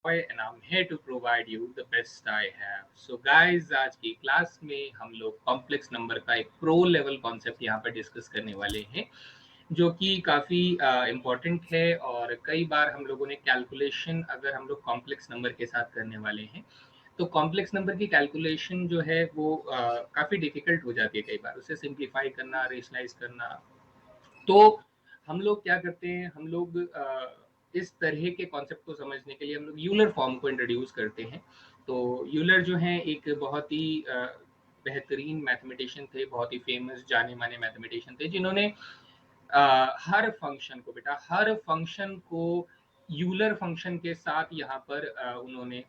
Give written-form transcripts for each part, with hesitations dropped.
and I'm here to provide you the best I have. So guys, आज की class में हम लोग कॉम्प्लेक्स नंबर का एक प्रो लेवल कॉन्सेप्ट यहाँ पर डिस्कस करने वाले हैं, जो कि काफ़ी इम्पॉर्टेंट है। और कई बार हम लोगों ने कैलकुलेशन अगर हम लोग कॉम्प्लेक्स नंबर के साथ करने वाले हैं, तो कॉम्प्लेक्स नंबर की कैलकुलेशन जो है वो काफ़ी डिफिकल्ट हो जाती है कई बार, उसे सिंप्लीफाई करना, रेशनलाइज करना। तो हम लोग क्या करते हैं, हम लोग इस तरह के कॉन्सेप्ट को समझने के लिए हम लोग यूलर फॉर्म को इंट्रोड्यूस करते हैं। तो यूलर जो है एक बहुत ही बेहतरीन मैथमेटिशियन थे, बहुत ही फेमस जाने माने मैथमेटिशियन थे, जिन्होंने हर फंक्शन को बेटा हर फंक्शन को यूलर फंक्शन के साथ यहाँ पर उन्होंने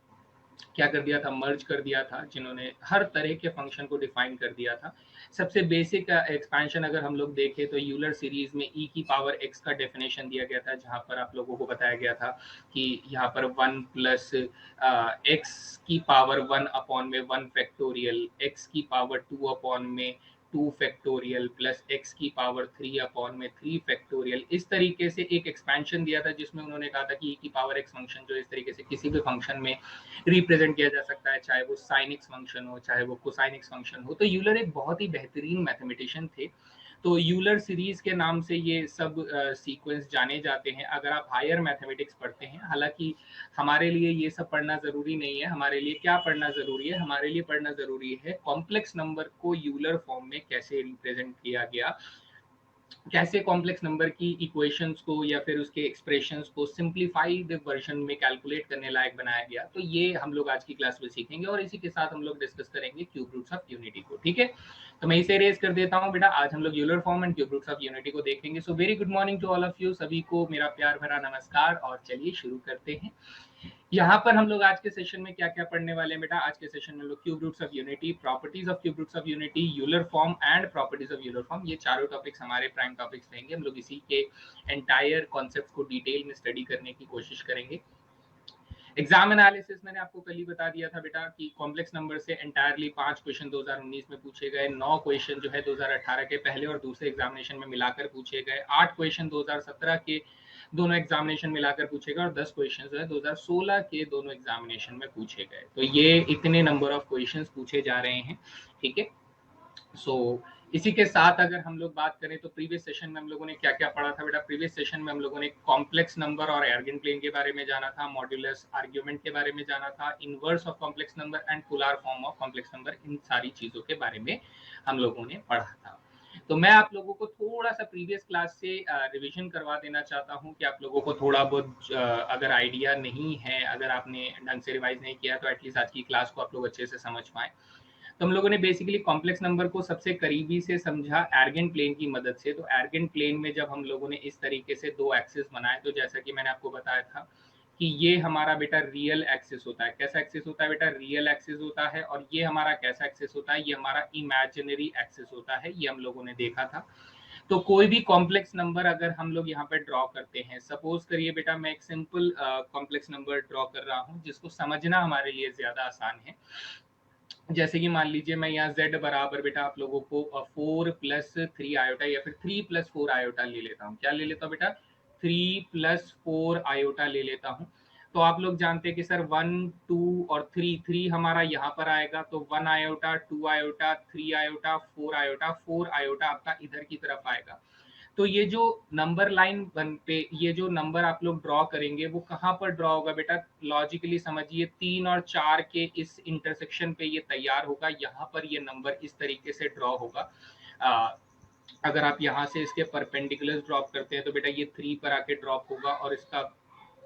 क्या कर दिया था, मर्ज कर दिया था, जिन्होंने हर तरह के फंक्शन को डिफाइन कर दिया था। सबसे बेसिक एक्सपेंशन अगर हम लोग देखें तो यूलर सीरीज में ई की पावर एक्स का डेफिनेशन दिया गया था, जहां पर आप लोगों को बताया गया था कि यहाँ पर 1 प्लस एक्स की पावर 1 अपॉन में 1 फैक्टोरियल, एक्स की पावर 2 अपॉन में 2 फैक्टोरियल प्लस एक्स की पावर 3 अपॉन में 3 फैक्टोरियल। इस तरीके से एक एक्सपेंशन दिया था, जिसमें उन्होंने कहा था कि ई की पावर एक्स फंक्शन जो इस तरीके से किसी भी फंक्शन में रिप्रेजेंट किया जा सकता है, चाहे वो साइन एक्स फंक्शन हो, चाहे वो कोसाइन एक्स फंक्शन हो। तो यूलर एक बहुत ही बेहतरीन मैथमेटिशियन थे। तो यूलर सीरीज के नाम से ये सब सीक्वेंस जाने जाते हैं अगर आप हायर मैथमेटिक्स पढ़ते हैं। हालांकि हमारे लिए ये सब पढ़ना जरूरी नहीं है। हमारे लिए क्या पढ़ना जरूरी है, हमारे लिए पढ़ना जरूरी है कॉम्प्लेक्स नंबर को यूलर फॉर्म में कैसे रिप्रेजेंट किया गया, कैसे कॉम्प्लेक्स नंबर की इक्वेशंस को या फिर उसके एक्सप्रेशंस को सिंप्लीफाइड वर्जन में कैलकुलेट करने लायक बनाया गया। तो ये हम लोग आज की क्लास में सीखेंगे और इसी के साथ हम लोग डिस्कस करेंगे क्यूब रूट्स ऑफ यूनिटी को। ठीक है, तो मैं इसे रेज कर देता हूँ बेटा। आज हम लोग Euler form and cube roots of unity को देखेंगे। So very good morning to all of you, सभी को मेरा प्यार भरा नमस्कार। और चलिए शुरू करते हैं। यहाँ पर हम लोग आज के सेशन में क्या क्या पढ़ने वाले हैं बेटा। आज के सेशन में लोग cube roots of unity, properties of cube roots of unity, Euler form and properties of Euler form, ये चारों टॉपिक्स हमारे प्राइम टॉपिक्स रहेंगे। हम लोग इसी के एंटायर कॉन्सेप्ट को डिटेल में स्टडी करने की कोशिश करेंगे। एग्जाम एनालिसिस मैंने आपको कल ही बता दिया था बेटा कि कॉम्प्लेक्स नंबर से एंटायरली 5 क्वेश्चन 2019 में पूछे गए, 9 क्वेश्चन जो है 2018 के पहले और दूसरे एग्जामिनेशन में मिलाकर पूछे गए, 8 क्वेश्चन 2017 के दोनों एग्जामिनेशन मिलाकर पूछे गए और 10 क्वेश्चन जो है 2016 के दोनों एग्जामिनेशन में पूछे गए। तो ये इतने नंबर ऑफ क्वेश्चन पूछे जा रहे हैं। ठीक है, सो इसी के साथ अगर हम लोग बात करें तो प्रीवियस सेशन में हम लोगों ने क्या क्या पढ़ा था बेटा। प्रीवियस सेशन में हम लोगों ने कॉम्प्लेक्स नंबर और एर्गन प्लेन के बारे में जाना था, मॉड्यूलस आर्ग्यूमेंट के बारे में जाना था, inverse of complex number and polar form of complex number, इन सारी चीजों के बारे में हम लोगों ने पढ़ा था। तो मैं आप लोगों को थोड़ा सा प्रीवियस क्लास से रिवीजन करवा देना चाहता हूं कि आप लोगों को थोड़ा बहुत अगर आइडिया नहीं है, अगर आपने ढंग से रिवाइज नहीं किया, तो एटलीस्ट आज की क्लास को आप लोग अच्छे से समझ पाए। तो हम लोगों ने बेसिकली कॉम्प्लेक्स नंबर को सबसे करीबी से समझा एर्गन प्लेन की मदद से। तो एर्गन प्लेन में जब हम लोगों ने इस तरीके से दो एक्सिस बनाए, तो जैसा कि मैंने आपको बताया था कि ये हमारा बेटा रियल एक्सिस होता है। कैसा एक्सिस होता है बेटा? रियल एक्सिस होता है। और ये हमारा कैसा एक्सिस होता है? ये हमारा इमेजिनरी एक्सिस होता है। ये हम लोगों ने देखा था। तो कोई भी कॉम्प्लेक्स नंबर अगर हम लोग यहाँ पे ड्रॉ करते हैं, सपोज करिए बेटा मैं एक सिंपल कॉम्प्लेक्स नंबर ड्रॉ कर रहा हूँ जिसको समझना हमारे लिए ज्यादा आसान है। जैसे कि मान लीजिए मैं यहाँ z बराबर बेटा आप लोगों को 4 प्लस 3 आयोटा या फिर 3 प्लस 4 आयोटा ले लेता हूँ। क्या ले लेता हूँ बेटा? 3 प्लस 4 आयोटा ले लेता हूँ। तो आप लोग जानते हैं कि सर 1 2 और 3 हमारा यहाँ पर आएगा, तो 1 iota, 2 iota, 3 iota, 4 iota, 4 iota आपका इधर की तरफ आएगा। तो ये जो नंबर लाइन वन पे ये जो नंबर आप लोग ड्रॉ करेंगे वो कहाँ पर ड्रॉ होगा बेटा? लॉजिकली समझिए, 3 और 4 के इस इंटरसेक्शन पे ये तैयार होगा। यहाँ पर ये नंबर इस तरीके से ड्रॉ होगा। अगर आप यहाँ से इसके परपेंडिकुलर ड्रॉप करते हैं तो बेटा ये 3 पर आके ड्रॉप होगा, और इसका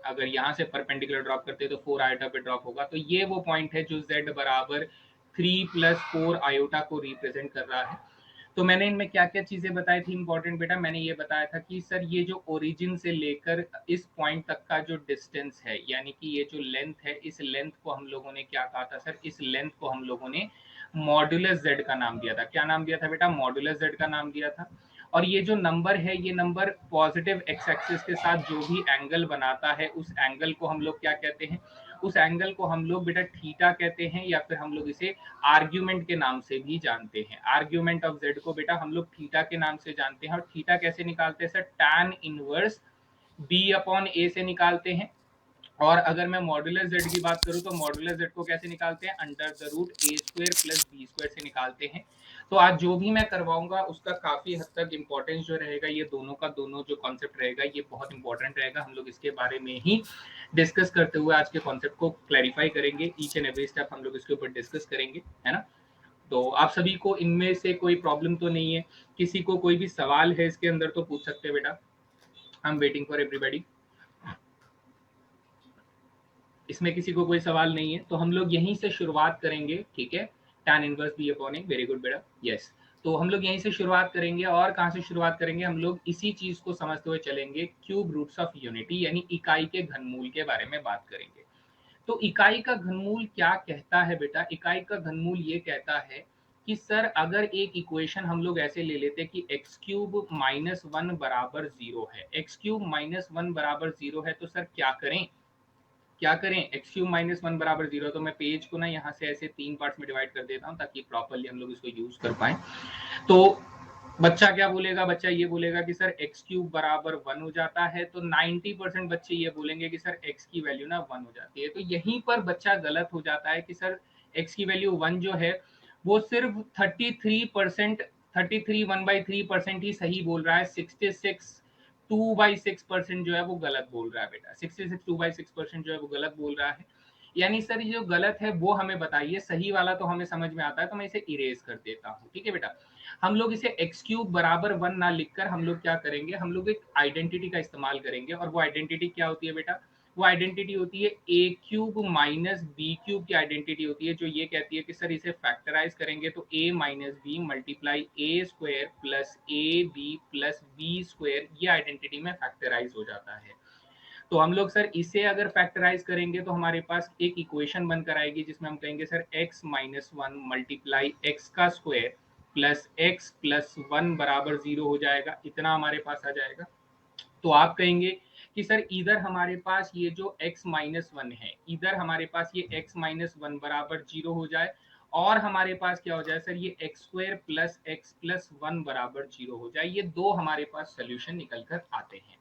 अगर यहाँ से परपेंडिकुलर ड्रॉप करते हैं तो 4 आयोटा पे ड्रॉप होगा। तो ये वो पॉइंट है जो z बराबर 3 प्लस 4 आयोटा को रिप्रेजेंट कर रहा है। तो मैंने इनमें क्या क्या चीजें बताई थी इंपॉर्टेंट बेटा? मैंने ये बताया था कि सर ये जो ओरिजिन से लेकर इस पॉइंट तक का जो डिस्टेंस है, यानी कि ये जो लेंथ है, इस लेंथ को हम लोगों ने क्या कहा था सर? इस लेंथ को हम लोगों ने मॉड्यूलस z का नाम दिया था। क्या नाम दिया था बेटा? मॉड्यूलस z का नाम दिया था। और ये जो नंबर है, ये नंबर पॉजिटिव एक्स एक्सिस के साथ जो भी एंगल बनाता है, उस एंगल को हम लोग क्या कहते हैं? उस एंगल को हम लोग बेटा थीटा कहते हैं, या फिर हम लोग इसे आर्ग्यूमेंट के नाम से भी जानते हैं। आर्ग्यूमेंट ऑफ z को बेटा हम लोग थीटा के नाम से जानते हैं। और थीटा कैसे निकालते हैं sir? tan inverse b upon a से निकालते हैं। और अगर मैं मॉड्यूलर z की बात करूं तो मॉड्यूलर z को कैसे निकालते हैं, under the root a square plus b square से निकालते हैं। तो आज जो भी मैं करवाऊंगा उसका काफी हद तक इंपॉर्टेंस जो रहेगा, ये दोनों का दोनों जो कॉन्सेप्ट रहेगा ये बहुत इंपॉर्टेंट रहेगा। हम लोग इसके बारे में ही डिस्कस करते हुए आज के कॉन्सेप्ट को क्लैरिफाई करेंगे, ईच एंड एवरी स्टेप हम लोग इसके ऊपर डिस्कस करेंगे, है ना। तो आप सभी को इनमें से कोई प्रॉब्लम तो नहीं है, किसी को कोई भी सवाल है इसके अंदर तो पूछ सकते हैं बेटा। आई एम वेटिंग फॉर एवरीबॉडी। इसमें किसी को कोई सवाल नहीं है तो हम लोग यहीं से शुरुआत करेंगे, ठीक है। tan इनवर्स बी अपॉन ए, वेरी गुड बेटा, यस। तो हम लोग यहीं से शुरुआत करेंगे और कहाँ से शुरुआत करेंगे, हम लोग इसी चीज को समझते हुए चलेंगे, क्यूब रूट्स ऑफ यूनिटी यानी इकाई के घनमूल के बारे में बात करेंगे। तो इकाई का घनमूल क्या कहता है बेटा, इकाई का घनमूल ये कहता है कि सर अगर एक इक्वेशन हम लोग ऐसे ले लेते कि एक्स क्यूब माइनस वन बराबर जीरो है, एक्स क्यूब माइनस वन बराबर जीरो है, तो सर क्या करें, क्या करें, एक्स क्यूब माइनस वन बराबर जीरो। तो मैं पेज को ना यहाँ से ऐसे 3 पार्ट्स में डिवाइड कर देता हूँ ताकि प्रॉपरली हम लोग इसको यूज कर पाए। तो बच्चा क्या बोलेगा, बच्चा ये बोलेगा कि सर एक्स क्यूब बराबर वन हो जाता है, तो 90% बच्चे ये बोलेंगे कि सर एक्स की वैल्यू ना वन हो जाती है। तो यहीं पर बच्चा गलत हो जाता है कि सर एक्स की वैल्यू वन जो है वो सिर्फ 33%, 33 1/3% ही सही बोल रहा है, 66 2/6% जो है वो गलत बोल रहा है बेटा, 66 2/6% जो है वो गलत बोल रहा है। यानी सर ये जो गलत है वो हमें बताइए, सही वाला तो हमें समझ में आता है तो मैं इसे इरेज कर देता हूँ, ठीक है बेटा। हम लोग इसे एक्स क्यूब बराबर वन ना लिखकर हम लोग क्या करेंगे, हम लोग एक आइडेंटिटी का इस्तेमाल करेंगे। और वो आइडेंटिटी क्या होती है बेटा, वो आइडेंटिटी होती है ए क्यूब माइनस बी क्यूब की आइडेंटिटी होती है, जो ये कहती है कि सर इसे फैक्टराइज करेंगे तो a minus b multiply a square plus a b plus b square, ये आइडेंटिटी में फैक्टराइज हो जाता है। तो हम लोग सर इसे अगर फैक्टराइज करेंगे तो हमारे पास एक इक्वेशन बनकर आएगी जिसमें हम कहेंगे sir x minus one multiply x का square plus x plus one बराबर जीरो हो जाएगा, इतना हमारे पास आ जाएगा। तो आप कहेंगे कि सर इधर हमारे पास ये जो x माइनस वन है, इधर हमारे पास ये x माइनस वन बराबर जीरो हो जाए और हमारे पास क्या हो जाए सर, ये x square plus x plus one बराबर जीरो हो जाए, ये दो हमारे पास सोल्यूशन निकल कर आते हैं।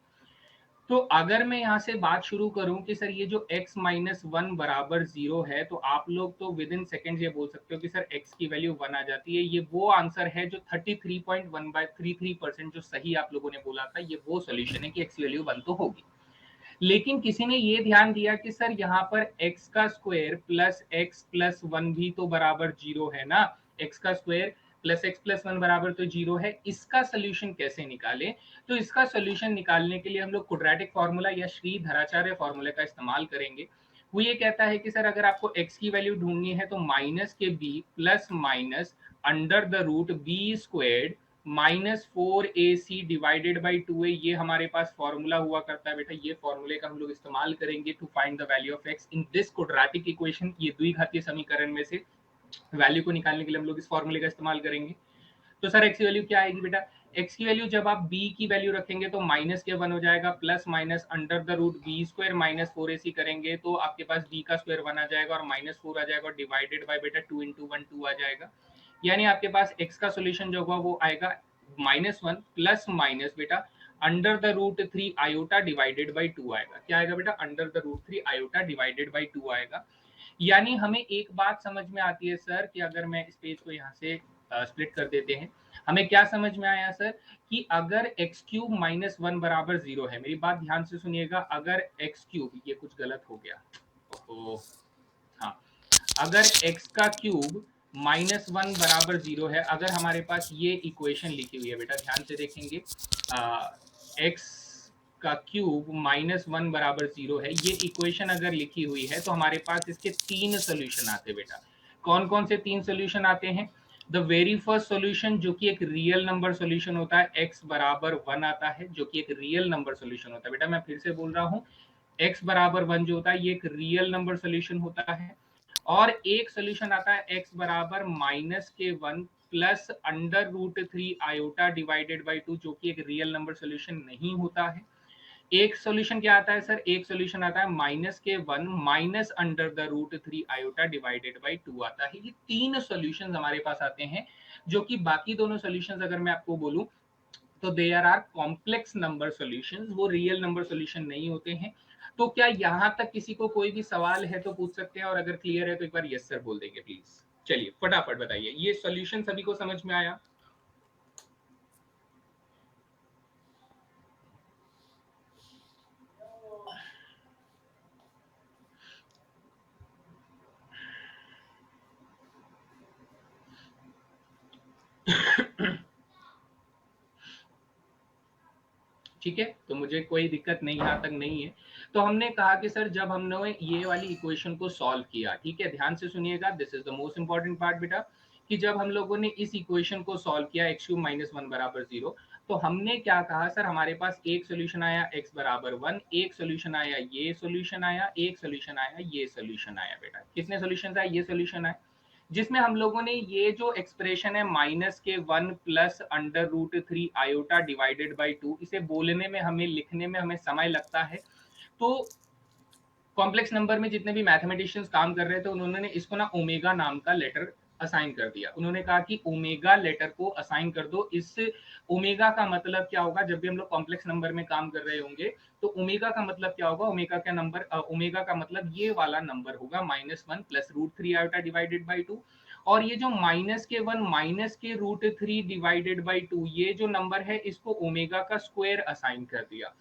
तो अगर मैं यहाँ से बात शुरू करूं कि सर ये जो x माइनस वन बराबर जीरो है, तो आप लोग तो विद इन सेकेंड ये बोल सकते हो कि सर x की वैल्यू वन आ जाती है। ये वो आंसर है जो 33.1/33% जो सही आप लोगों ने बोला था, ये वो सोल्यूशन है कि x की वैल्यू वन तो होगी। लेकिन किसी ने ये ध्यान दिया कि सर यहाँ पर x का square plus x plus one भी तो बराबर जीरो है ना, x का square plus x plus one बराबर तो जीरो है, इसका सोल्यूशन कैसे निकालें। तो इसका सोल्यूशन निकालने के लिए हम लोग क्वाड्रेटिक फॉर्मूला या श्रीधराचार्य फॉर्मूले का इस्तेमाल करेंगे। वो ये कहता है कि सर अगर आपको x की वैल्यू ढूंढनी है तो माइनस के b plus minus under the root b squared minus four a c divided by two a, ये हमारे पास फॉर्मूला हुआ करता है बेटा। ये फॉर्मूले का हम लोग इस्तेमाल करेंगे to find the value of x in this quadratic equation. ये द्विघातीय समीकरण में से वैल्यू को निकालने के लिए हम लोग इस फॉर्मूले का इस्तेमाल करेंगे। तो सर एक्स की वैल्यू क्या आएगी बेटा, एक्स की वैल्यू जब आप बी की वैल्यू रखेंगे तो माइनस के वन हो जाएगा, plus minus under the root b square minus four a c करेंगे तो आपके पास बी का स्क्वायर वन आ जाएगा और माइनस फोर आ जाएगा और डिवाइडेड बाय बेटा टू इंटू वन टू आ जाएगा। यानी आपके पास एक्स का सोल्यूशन जो होगा वो आएगा माइनस वन प्लस माइनस बेटा under the root three iota divided by two आएगा। क्या आएगा बेटा, under the root three iota divided by two आएगा। यानी हमें एक बात समझ में आती है सर कि अगर मैं इस पेज को यहाँ से स्प्लिट कर देते हैं, हमें क्या समझ में आया सर कि अगर एक्स क्यूब माइनस वन बराबर जीरो है, मेरी बात ध्यान से सुनिएगा, अगर एक्स क्यूब, ये कुछ गलत हो गया, ओहो हाँ, अगर x का क्यूब माइनस वन बराबर जीरो है, अगर हमारे पास ये इक्वेशन लिखी हुई है बेटा, ध्यान से देखेंगे, x का क्यूब माइनस वन बराबर जीरो है, ये इक्वेशन अगर लिखी हुई है तो हमारे पास इसके तीन सोल्यूशन आते हैं बेटा। कौन कौन से तीन सोल्यूशन आते हैं, द वेरी फर्स्ट सोल्यूशन जो कि एक रियल नंबर सोल्यूशन होता है, x बराबर वन आता है, जो कि एक रियल नंबर सोल्यूशन होता है बेटा। मैं फिर से बोल रहा हूँ, x बराबर वन जो होता है ये एक रियल नंबर सोल्यूशन होता है। और एक सोल्यूशन आता है x बराबर माइनस के one plus under root three iota divided by two, जो कि एक रियल नंबर सोल्यूशन नहीं होता है। एक सोल्यूशन क्या आता है सर, एक सोल्यूशन आता है माइनस के one minus under the root three iota divided by two आता है। ये तीन सोल्यूशन हमारे पास आते हैं, जो कि बाकी दोनों सोल्यूशन अगर मैं आपको बोलूं तो there are complex number solutions, वो रियल नंबर सॉल्यूशन नहीं होते हैं। तो क्या यहाँ तक किसी को कोई भी सवाल है तो पूछ सकते हैं, और अगर क्लियर है तो एक बार यस सर बोल देंगे प्लीज। चलिए फटाफट बताइए, ये सॉल्यूशन सभी को समझ में आया? ठीक है, तो मुझे कोई दिक्कत नहीं यहाँ तक नहीं है। तो हमने कहा कि सर जब हमने ये वाली इक्वेशन को सॉल्व किया, ठीक है, ध्यान से सुनिएगा, this is the most important part बेटा, कि जब हम लोगों ने इस इक्वेशन को सॉल्व किया एक्स क्यूब माइनस वन बराबर जीरो, तो हमने क्या कहा सर, हमारे पास एक सोल्यूशन आया एक्स बराबर वन, एक सोल्यूशन आया ये सोल्यूशन आया, एक सोल्यूशन आया ये सोल्यूशन आया। बेटा कितने सोल्यूशन आए? ये सोल्यूशन आए, जिसमें हम लोगों ने ये जो एक्सप्रेशन है माइनस के one plus under root three iota divided by two, इसे बोलने में हमें, लिखने में हमें समय लगता है। तो कॉम्प्लेक्स नंबर में जितने भी मैथमेटिशियंस काम कर रहे थे उन्होंने इसको ना ओमेगा नाम का लेटर असाइन कर दिया। उन्होंने कहा कि ओमेगा लेटर को असाइन कर दो। इस ओमेगा का मतलब क्या होगा, जब भी हम लोग कॉम्प्लेक्स नंबर में काम कर रहे होंगे तो ओमेगा का मतलब क्या होगा, ओमेगा का नंबर, ओमेगा का मतलब ये वाला नंबर होगा minus one plus root three iota divided by two. और ये जो माइनस के वन माइनस के root three divided by two, ये जो नंबर है इसको ओमेगा का स्क्वायर असाइन कर दिया।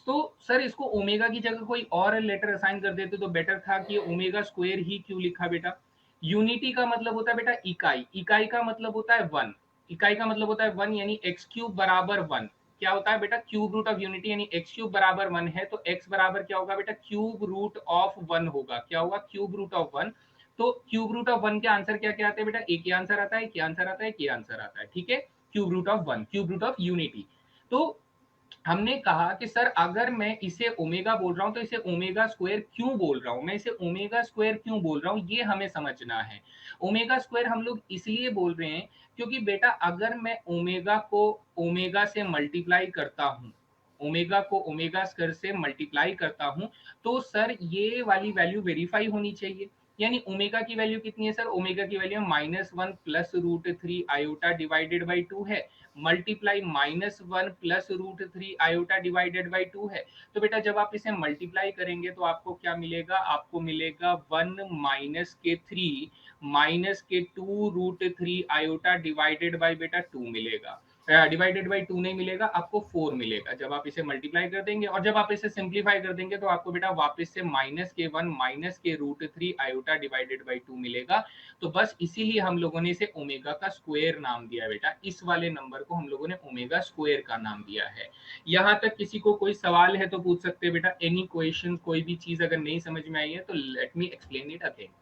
तो सर इसको ओमेगा की जगह कोई और लेटर असाइन कर देते तो बेटर था, कि ओमेगा स्क्वायर ही क्यों लिखा बेटा? यूनिटी का मतलब होता है बेटा इकाई, इकाई का मतलब होता है वन, इकाई का मतलब होता है वन, यानी एक्स क्यूब बराबर वन। क्या होता है बेटा? क्यूब रूट ऑफ यूनिटी, यानी एक्स क्यूब बराबर वन है तो एक्स बराबर क्या होगा बेटा? क्यूब रूट ऑफ वन होगा। क्या होगा? Cube root of one. तो क्यूब रूट ऑफ वन के आंसर क्या क्या आते हैं बेटा? एक ही आंसर आता है, एक ही आंसर आता है, एक ही आंसर आता है, ठीक है, cube root of one, cube root of unity. तो हमने कहा कि सर अगर मैं इसे ओमेगा बोल रहा हूं तो इसे ओमेगा स्क्वायर क्यों बोल रहा हूं, मैं इसे ओमेगा स्क्वायर क्यों बोल रहा हूं, ये हमें समझना है। ओमेगा स्क्वायर हम लोग इसलिए बोल रहे हैं क्योंकि बेटा अगर मैं ओमेगा को ओमेगा से मल्टीप्लाई करता हूं, ओमेगा को ओमेगा स्क्वायर से मल्टीप्लाई करता हूं, तो सर ये वाली वैल्यू वेरीफाई होनी चाहिए। यानी ओमेगा की वैल्यू कितनी है सर? ओमेगा की value minus one plus root three iota divided by two है, multiply minus one plus root three iota divided by two है। तो बेटा जब आप इसे मल्टीप्लाई करेंगे तो आपको क्या मिलेगा? आपको मिलेगा वन माइनस के थ्री माइनस के two root three iota divided by बेटा टू मिलेगा। डिवाइडेड बाई टू नहीं मिलेगा, आपको फोर मिलेगा जब आप इसे मल्टीप्लाई कर देंगे। और जब आप इसे सिंप्लीफाई कर देंगे तो आपको बेटा वापस से माइनस के वन माइनस के root three iota divided by two मिलेगा। तो बस इसीलिए हम लोगों ने इसे ओमेगा का स्क्वायर नाम दिया बेटा, इस वाले नंबर को हम लोगों ने ओमेगा स्क्वायर का नाम दिया है। यहाँ तक किसी को कोई सवाल है तो पूछ सकते हैं बेटा, एनी क्वेश्चन, कोई भी चीज अगर नहीं समझ में आई है तो let me explain it again.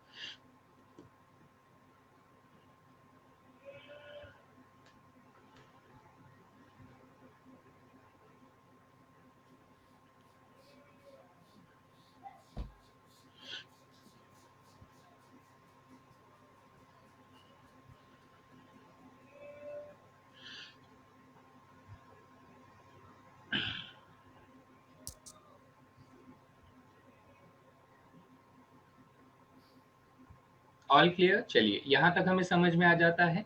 All clear? चलिए यहाँ तक हमें समझ में आ जाता है।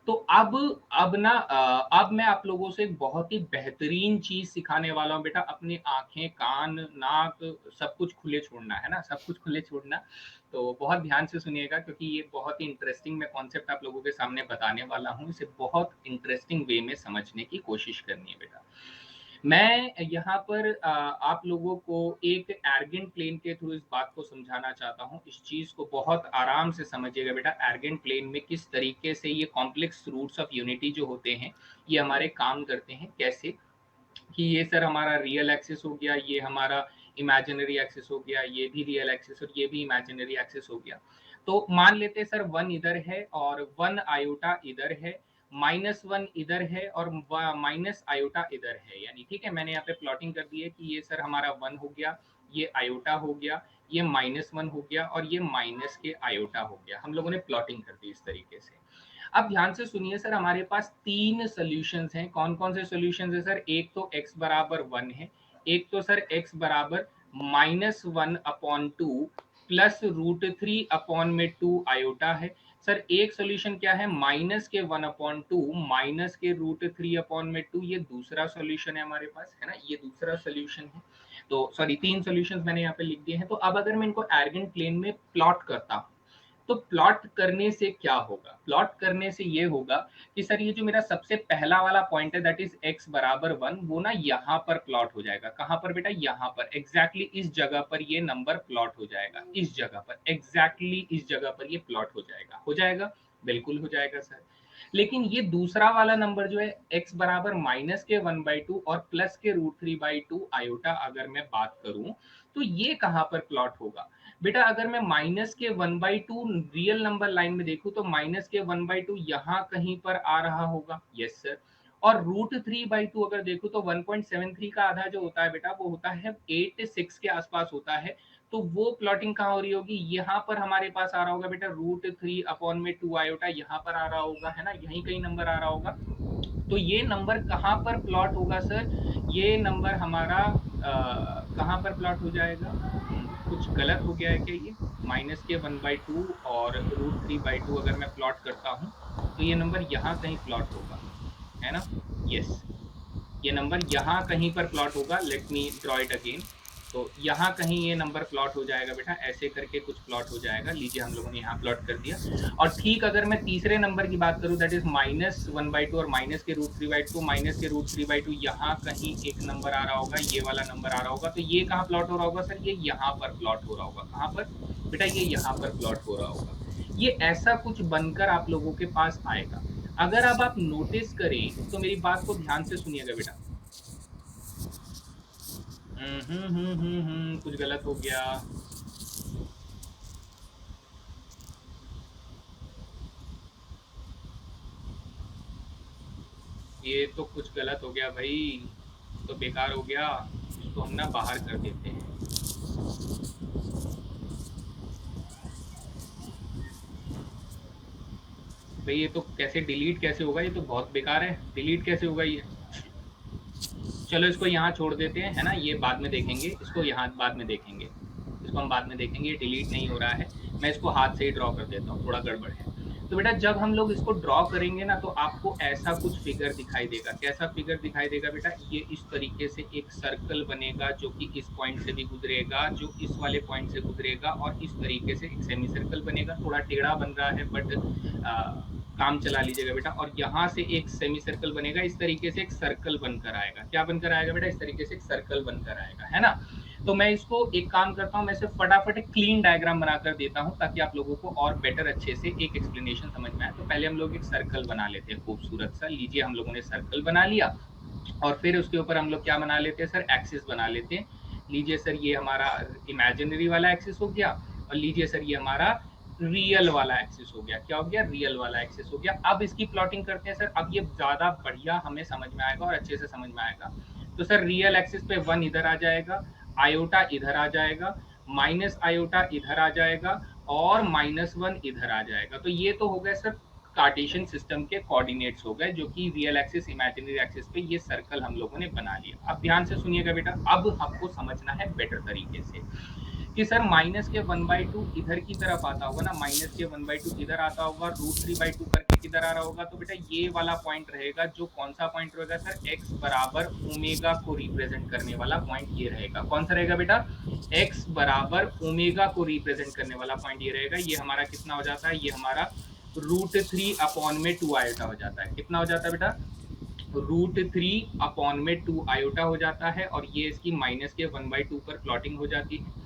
तो अब ना अब मैं आप लोगों से एक बहुत ही बेहतरीन चीज सिखाने वाला हूँ बेटा, अपनी आंखें कान नाक सब कुछ खुले छोड़ना है ना, सब कुछ खुले छोड़ना। तो बहुत ध्यान से सुनिएगा क्योंकि ये बहुत ही इंटरेस्टिंग मैं कॉन्सेप्ट आप लोगों के सामने बताने वाला हूँ, इसे बहुत इंटरेस्टिंग वे में समझने की कोशिश करनी है बेटा। मैं यहाँ पर आप लोगों को एक एर्गन प्लेन के थ्रू इस बात को समझाना चाहता हूँ। इस चीज को बहुत आराम से समझिएगा बेटा, एर्गन प्लेन में किस तरीके से ये कॉम्प्लेक्स रूट्स ऑफ यूनिटी जो होते हैं ये हमारे काम करते हैं। कैसे कि ये सर हमारा रियल एक्सिस हो गया, ये हमारा इमेजिनरी एक्सिस हो गया, ये भी रियल एक्सिस और ये भी इमेजिनरी एक्सिस हो गया। तो मान लेते सर वन इधर है और वन आयोटा इधर है, माइनस वन इधर है और माइनस आयोटा इधर है। यानी ठीक है, मैंने यहाँ पे प्लॉटिंग कर दी है कि ये सर हमारा वन हो गया, ये आयोटा हो गया, ये माइनस वन हो गया और ये माइनस के आयोटा हो गया। हम लोगों ने प्लॉटिंग कर दी इस तरीके से। अब ध्यान से सुनिए सर, हमारे पास तीन सॉल्यूशंस हैं। कौन कौन से सॉल्यूशंस है सर? एक तो x बराबर वन है, एक तो सर x बराबर minus one upon two plus root three upon में टू आयोटा है। सर एक सॉल्यूशन क्या है? माइनस के वन अपॉन टू माइनस के रूट थ्री अपॉन में टू, ये दूसरा सॉल्यूशन है हमारे पास, है ना, ये दूसरा सॉल्यूशन है। तो सॉरी 3 सॉल्यूशंस मैंने यहाँ पे लिख दिए हैं। तो अब अगर मैं इनको आर्गेंट प्लेन में प्लॉट करता हूँ, तो प्लॉट करने से क्या होगा? प्लॉट करने से ये होगा कि सर ये जो मेरा सबसे पहला वाला पॉइंट है दैट इज x बराबर 1, वो ना यहाँ पर प्लॉट हो जाएगा। कहाँ पर बेटा? यहाँ पर, एग्जैक्टली इस जगह पर ये नंबर प्लॉट हो जाएगा। इस जगह पर, एग्जैक्टली इस जगह पर ये प्लॉट हो जाएगा। हो जाएगा? बिल्कुल हो जाएगा सर। लेकिन ये दूसरा वाला नंबर जो है x बराबर माइनस के 1/2 और प्लस के √3/2 आयोटा, अगर मैं बात करूं तो ये कहां पर प्लॉट होगा? बेटा अगर मैं माइनस के 1/2 रियल नंबर लाइन में देखूं तो माइनस के 1/2 यहाँ कहीं पर आ रहा होगा। Yes sir. और √3/2 अगर देखूं तो 1.73 का आधा जो होता है बेटा वो होता है 86 के आसपास होता है। तो वो प्लॉटिंग कहाँ हो रही होगी? यहाँ पर हमारे पास आ रहा होगा बेटा √3/2 आयोटा, यहाँ पर आ रहा होगा, है ना, यहीं कहीं नंबर आ रहा होगा। तो ये नंबर कहाँ पर प्लॉट होगा सर? ये नंबर हमारा कहाँ पर प्लॉट हो जाएगा? कुछ गलत हो गया है क्या ये? माइनस के 1/2 और √3/2 अगर मैं प्लॉट करता हूँ तो ये नंबर यहाँ कहीं प्लॉट होगा, है ना? यस, ये नंबर यहाँ कहीं पर प्लॉट होगा। Let me draw it again. तो यहाँ कहीं ये नंबर प्लॉट हो जाएगा बेटा, ऐसे करके कुछ प्लॉट हो जाएगा। लीजिए हम लोगों ने यहाँ प्लॉट कर दिया। और ठीक अगर मैं तीसरे नंबर की बात करूँ दैट इज -1/2 और माइनस के √3/2, माइनस के √3/2 यहाँ कहीं एक नंबर आ रहा होगा, ये वाला नंबर आ रहा होगा। तो ये कहाँ प्लॉट हो रहा होगा सर? ये यहाँ पर प्लॉट हो रहा होगा। कहाँ पर बेटा? ये यहाँ पर प्लॉट हो रहा होगा। ये ऐसा कुछ बनकर आप लोगों के पास आएगा। अगर अब आप नोटिस करें तो मेरी बात को ध्यान से सुनिएगा बेटा। कुछ गलत हो गया। ये तो कुछ गलत हो गया भाई, तो बेकार हो गया। इसको हम ना बाहर कर देते हैं। भाई ये तो कैसे डिलीट कैसे होगा? ये तो बहुत बेकार है, डिलीट कैसे होगा ये? चलो इसको यहाँ छोड़ देते हैं, है ना, ये बाद में देखेंगे। इसको यहाँ बाद में देखेंगे, इसको हम बाद में देखेंगे। ये डिलीट नहीं हो रहा है, मैं इसको हाथ से ही ड्रॉ कर देता हूँ, थोड़ा गड़बड़ है। तो बेटा जब हम लोग इसको ड्रॉ करेंगे ना तो आपको ऐसा कुछ फिगर दिखाई देगा। कैसा फिगर दिखाई देगा बेटा? ये इस तरीके से एक सर्कल बनेगा जो कि इस पॉइंट से भी गुजरेगा, जो इस वाले पॉइंट से गुजरेगा, और इस तरीके से एक सेमी सर्कल बनेगा। थोड़ा टेढ़ा बन रहा है बट काम चला लीजिएगा बेटा। और यहाँ से एक सेमी सर्कल बनेगा, इस तरीके से एक सर्कल बनकर आएगा। क्या बनकर आएगा बेटा? इस तरीके से एक सर्कल बनकर आएगा, है ना। तो मैं इसको एक काम करता हूँ, मैं इसे फटाफट एक क्लीन डायग्राम बनाकर देता हूँ ताकि आप लोगों को और बेटर अच्छे से एक एक्सप्लेनेशन समझ में आए। तो पहले हम लोग एक सर्कल बना लेते हैं खूबसूरत सा। लीजिए हम लोगों ने सर्कल बना लिया और फिर उसके ऊपर हम लोग क्या बना लेते हैं सर? एक्सिस बना लेते हैं। लीजिए सर ये हमारा इमेजिनरी वाला एक्सिस हो गया, और लीजिए सर ये हमारा रियल वाला एक्सिस हो गया। क्या हो गया? रियल वाला एक्सिस हो गया। अब इसकी प्लॉटिंग करते हैं सर। अब ये ज्यादा बढ़िया हमें समझ में आएगा और अच्छे से समझ में आएगा। तो सर रियल एक्सिस पे 1 इधर आ जाएगा, आयोटा इधर आ जाएगा, माइनस आयोटा इधर आ जाएगा, और -1 इधर आ जाएगा। तो ये तो हो गए सर कार्टेशियन सिस्टम के कोऑर्डिनेट्स हो गए, जो कि रियल एक्सिस इमेजिनरी एक्सिस पे ये सर्कल हम लोगों ने बना लिया। अब ध्यान से सुनिएगा बेटा, अब आपको समझना है बेटर तरीके से कि सर माइनस के 1/2 इधर की तरफ आता होगा ना, माइनस के 1/2 इधर आता होगा, √3/2 करके किधर आ रहा होगा। तो बेटा ये वाला पॉइंट रहेगा, जो कौन सा पॉइंट रहेगा सर? x बराबर ओमेगा को रिप्रेजेंट करने वाला पॉइंट ये रहेगा। कौन सा रहेगा बेटा? x बराबर ओमेगा को रिप्रेजेंट करने वाला पॉइंट ये रहेगा। ये हमारा कितना हो जाता है? ये हमारा √3/2 आयोटा हो जाता है। कितना हो जाता है बेटा? √3/2 आयोटा हो जाता है। और ये इसकी माइनस के 1/2 पर प्लॉटिंग हो जाती है।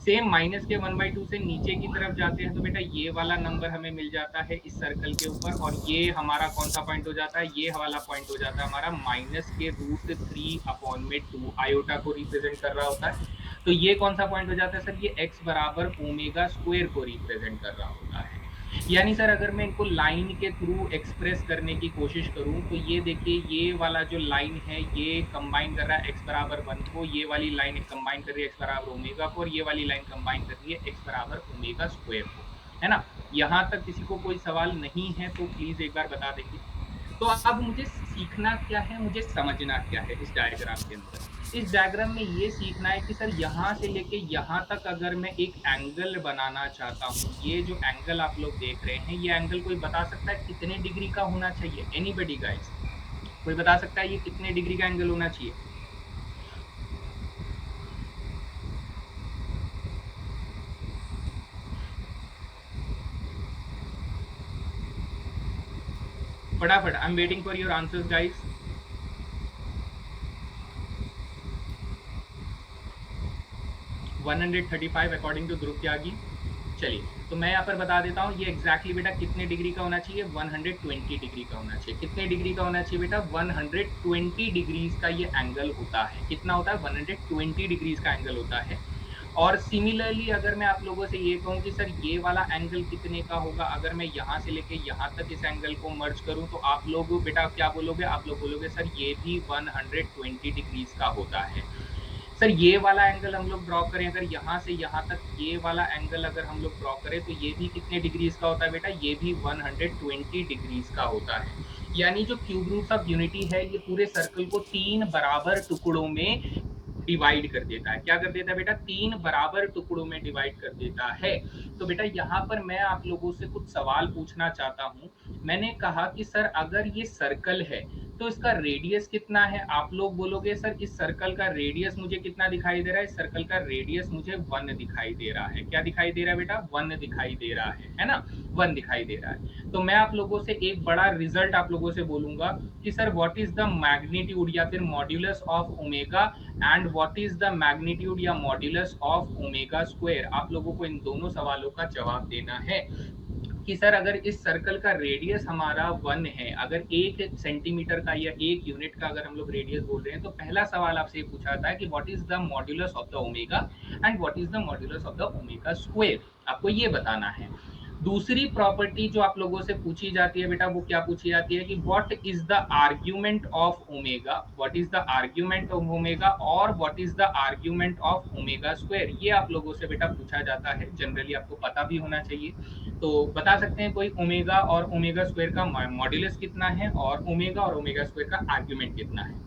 सेम माइनस के 1/2 से नीचे की तरफ जाते हैं तो बेटा ये वाला नंबर हमें मिल जाता है इस सर्कल के ऊपर। और ये हमारा कौन सा पॉइंट हो जाता है? ये वाला पॉइंट हो जाता है हमारा माइनस के √3/2 आयोटा को रिप्रेजेंट कर रहा होता है। तो ये कौन सा पॉइंट हो जाता है सर? ये x बराबर ओमेगा स्क्वायर को रिप्रेजेंट कर रहा होता है। यानी सर अगर मैं इनको लाइन के थ्रू एक्सप्रेस करने की कोशिश करूं तो ये देखिए, ये वाला जो लाइन है ये कंबाइन कर रहा है x बराबर 1 को, ये वाली लाइन कंबाइन कर रही है x बराबर ओमेगा को, और ये वाली लाइन कंबाइन कर रही है x बराबर ओमेगा स्क्वायर को, है ना। यहाँ तक किसी को कोई सवाल नहीं है तो प्लीज एक बार बता देंगे। तो अब मुझे सीखना क्या है, मुझे समझना क्या है इस डायग्राम के अंदर? इस डायग्राम में ये सीखना है कि सर यहाँ से लेके यहाँ तक अगर मैं एक एंगल बनाना चाहता हूँ, ये जो एंगल आप लोग देख रहे हैं, ये एंगल कोई बता सकता है कितने डिग्री का होना चाहिए? एनीबॉडी गाइस, कोई बता सकता है ये कितने डिग्री का एंगल होना चाहिए? फटाफट, I am waiting for your answers guys. One 135 according to Dhruv Tyagi. चलिए, तो मैं यहाँ पर बता देता हूँ ये एग्जैक्टली बेटा कितने डिग्री का होना चाहिए, 120 डिग्री का होना चाहिए। कितने डिग्री का होना चाहिए बेटा, 120 डिग्रीज का ये एंगल होता है। कितना होता है, 120 डिग्रीज का एंगल होता है। और सिमिलरली अगर मैं आप लोगों से ये कहूँ कि सर ये वाला एंगल कितने का होगा, अगर मैं यहाँ से लेके यहाँ तक इस एंगल को मर्ज करूँ, तो आप लोग बेटा क्या बोलोगे, आप लोग बोलोगे सर ये भी 120 डिग्रीज का होता है। सर ये वाला एंगल हम लोग ड्रॉ करें, अगर यहाँ से यहाँ तक ये वाला एंगल अगर हम लोग ड्रॉ करें, तो ये भी कितने डिग्रीज का होता है बेटा, ये भी 120 डिग्रीज का होता है। यानी जो क्यूब रूट्स ऑफ यूनिटी है, ये पूरे सर्कल को 3 बराबर टुकड़ों में डिवाइड कर देता है। क्या कर देता है बेटा, 3 बराबर टुकड़ों में डिवाइड कर देता है। तो बेटा यहाँ पर मैं आप लोगों से कुछ सवाल पूछना चाहता हूँ। मैंने कहा कि सर अगर ये सर्कल है तो इसका रेडियस कितना है। आप लोग बोलोगे सर इस सर्कल का रेडियस मुझे कितना दिखाई दे रहा है, इस सर्कल का रेडियस मुझे 1 दिखाई दे रहा है। क्या दिखाई दे रहा है बेटा, 1 दिखाई दे रहा है ना, 1 दिखाई दे रहा है। तो मैं आप लोगों से एक बड़ा रिजल्ट आप लोगों से बोलूंगा कि sir what is the magnitude या फिर modulus of omega and what is the magnitude या मॉड्यूलस ऑफ ओमेगा स्क्वायर। आप लोगों को इन दोनों सवालों का जवाब देना है कि सर अगर इस सर्कल का रेडियस हमारा 1 है, अगर 1 सेंटीमीटर का या 1 यूनिट का अगर हम लोग रेडियस बोल रहे हैं, तो पहला सवाल आपसे ये पूछा जाता है कि what is the modulus of the omega and what is the modulus of the omega square, आपको ये बताना है। दूसरी प्रॉपर्टी जो आप लोगों से पूछी जाती है बेटा, वो क्या पूछी जाती है कि what is the argument of omega, what is the argument of omega और what is the argument of omega square. ये आप लोगों से बेटा पूछा जाता है, जनरली आपको पता भी होना चाहिए। तो बता सकते हैं कोई ओमेगा और ओमेगा स्क्वायर का मॉड्यूलस कितना है और ओमेगा और ओमेगा स्क्वायर का आर्ग्यूमेंट कितना है।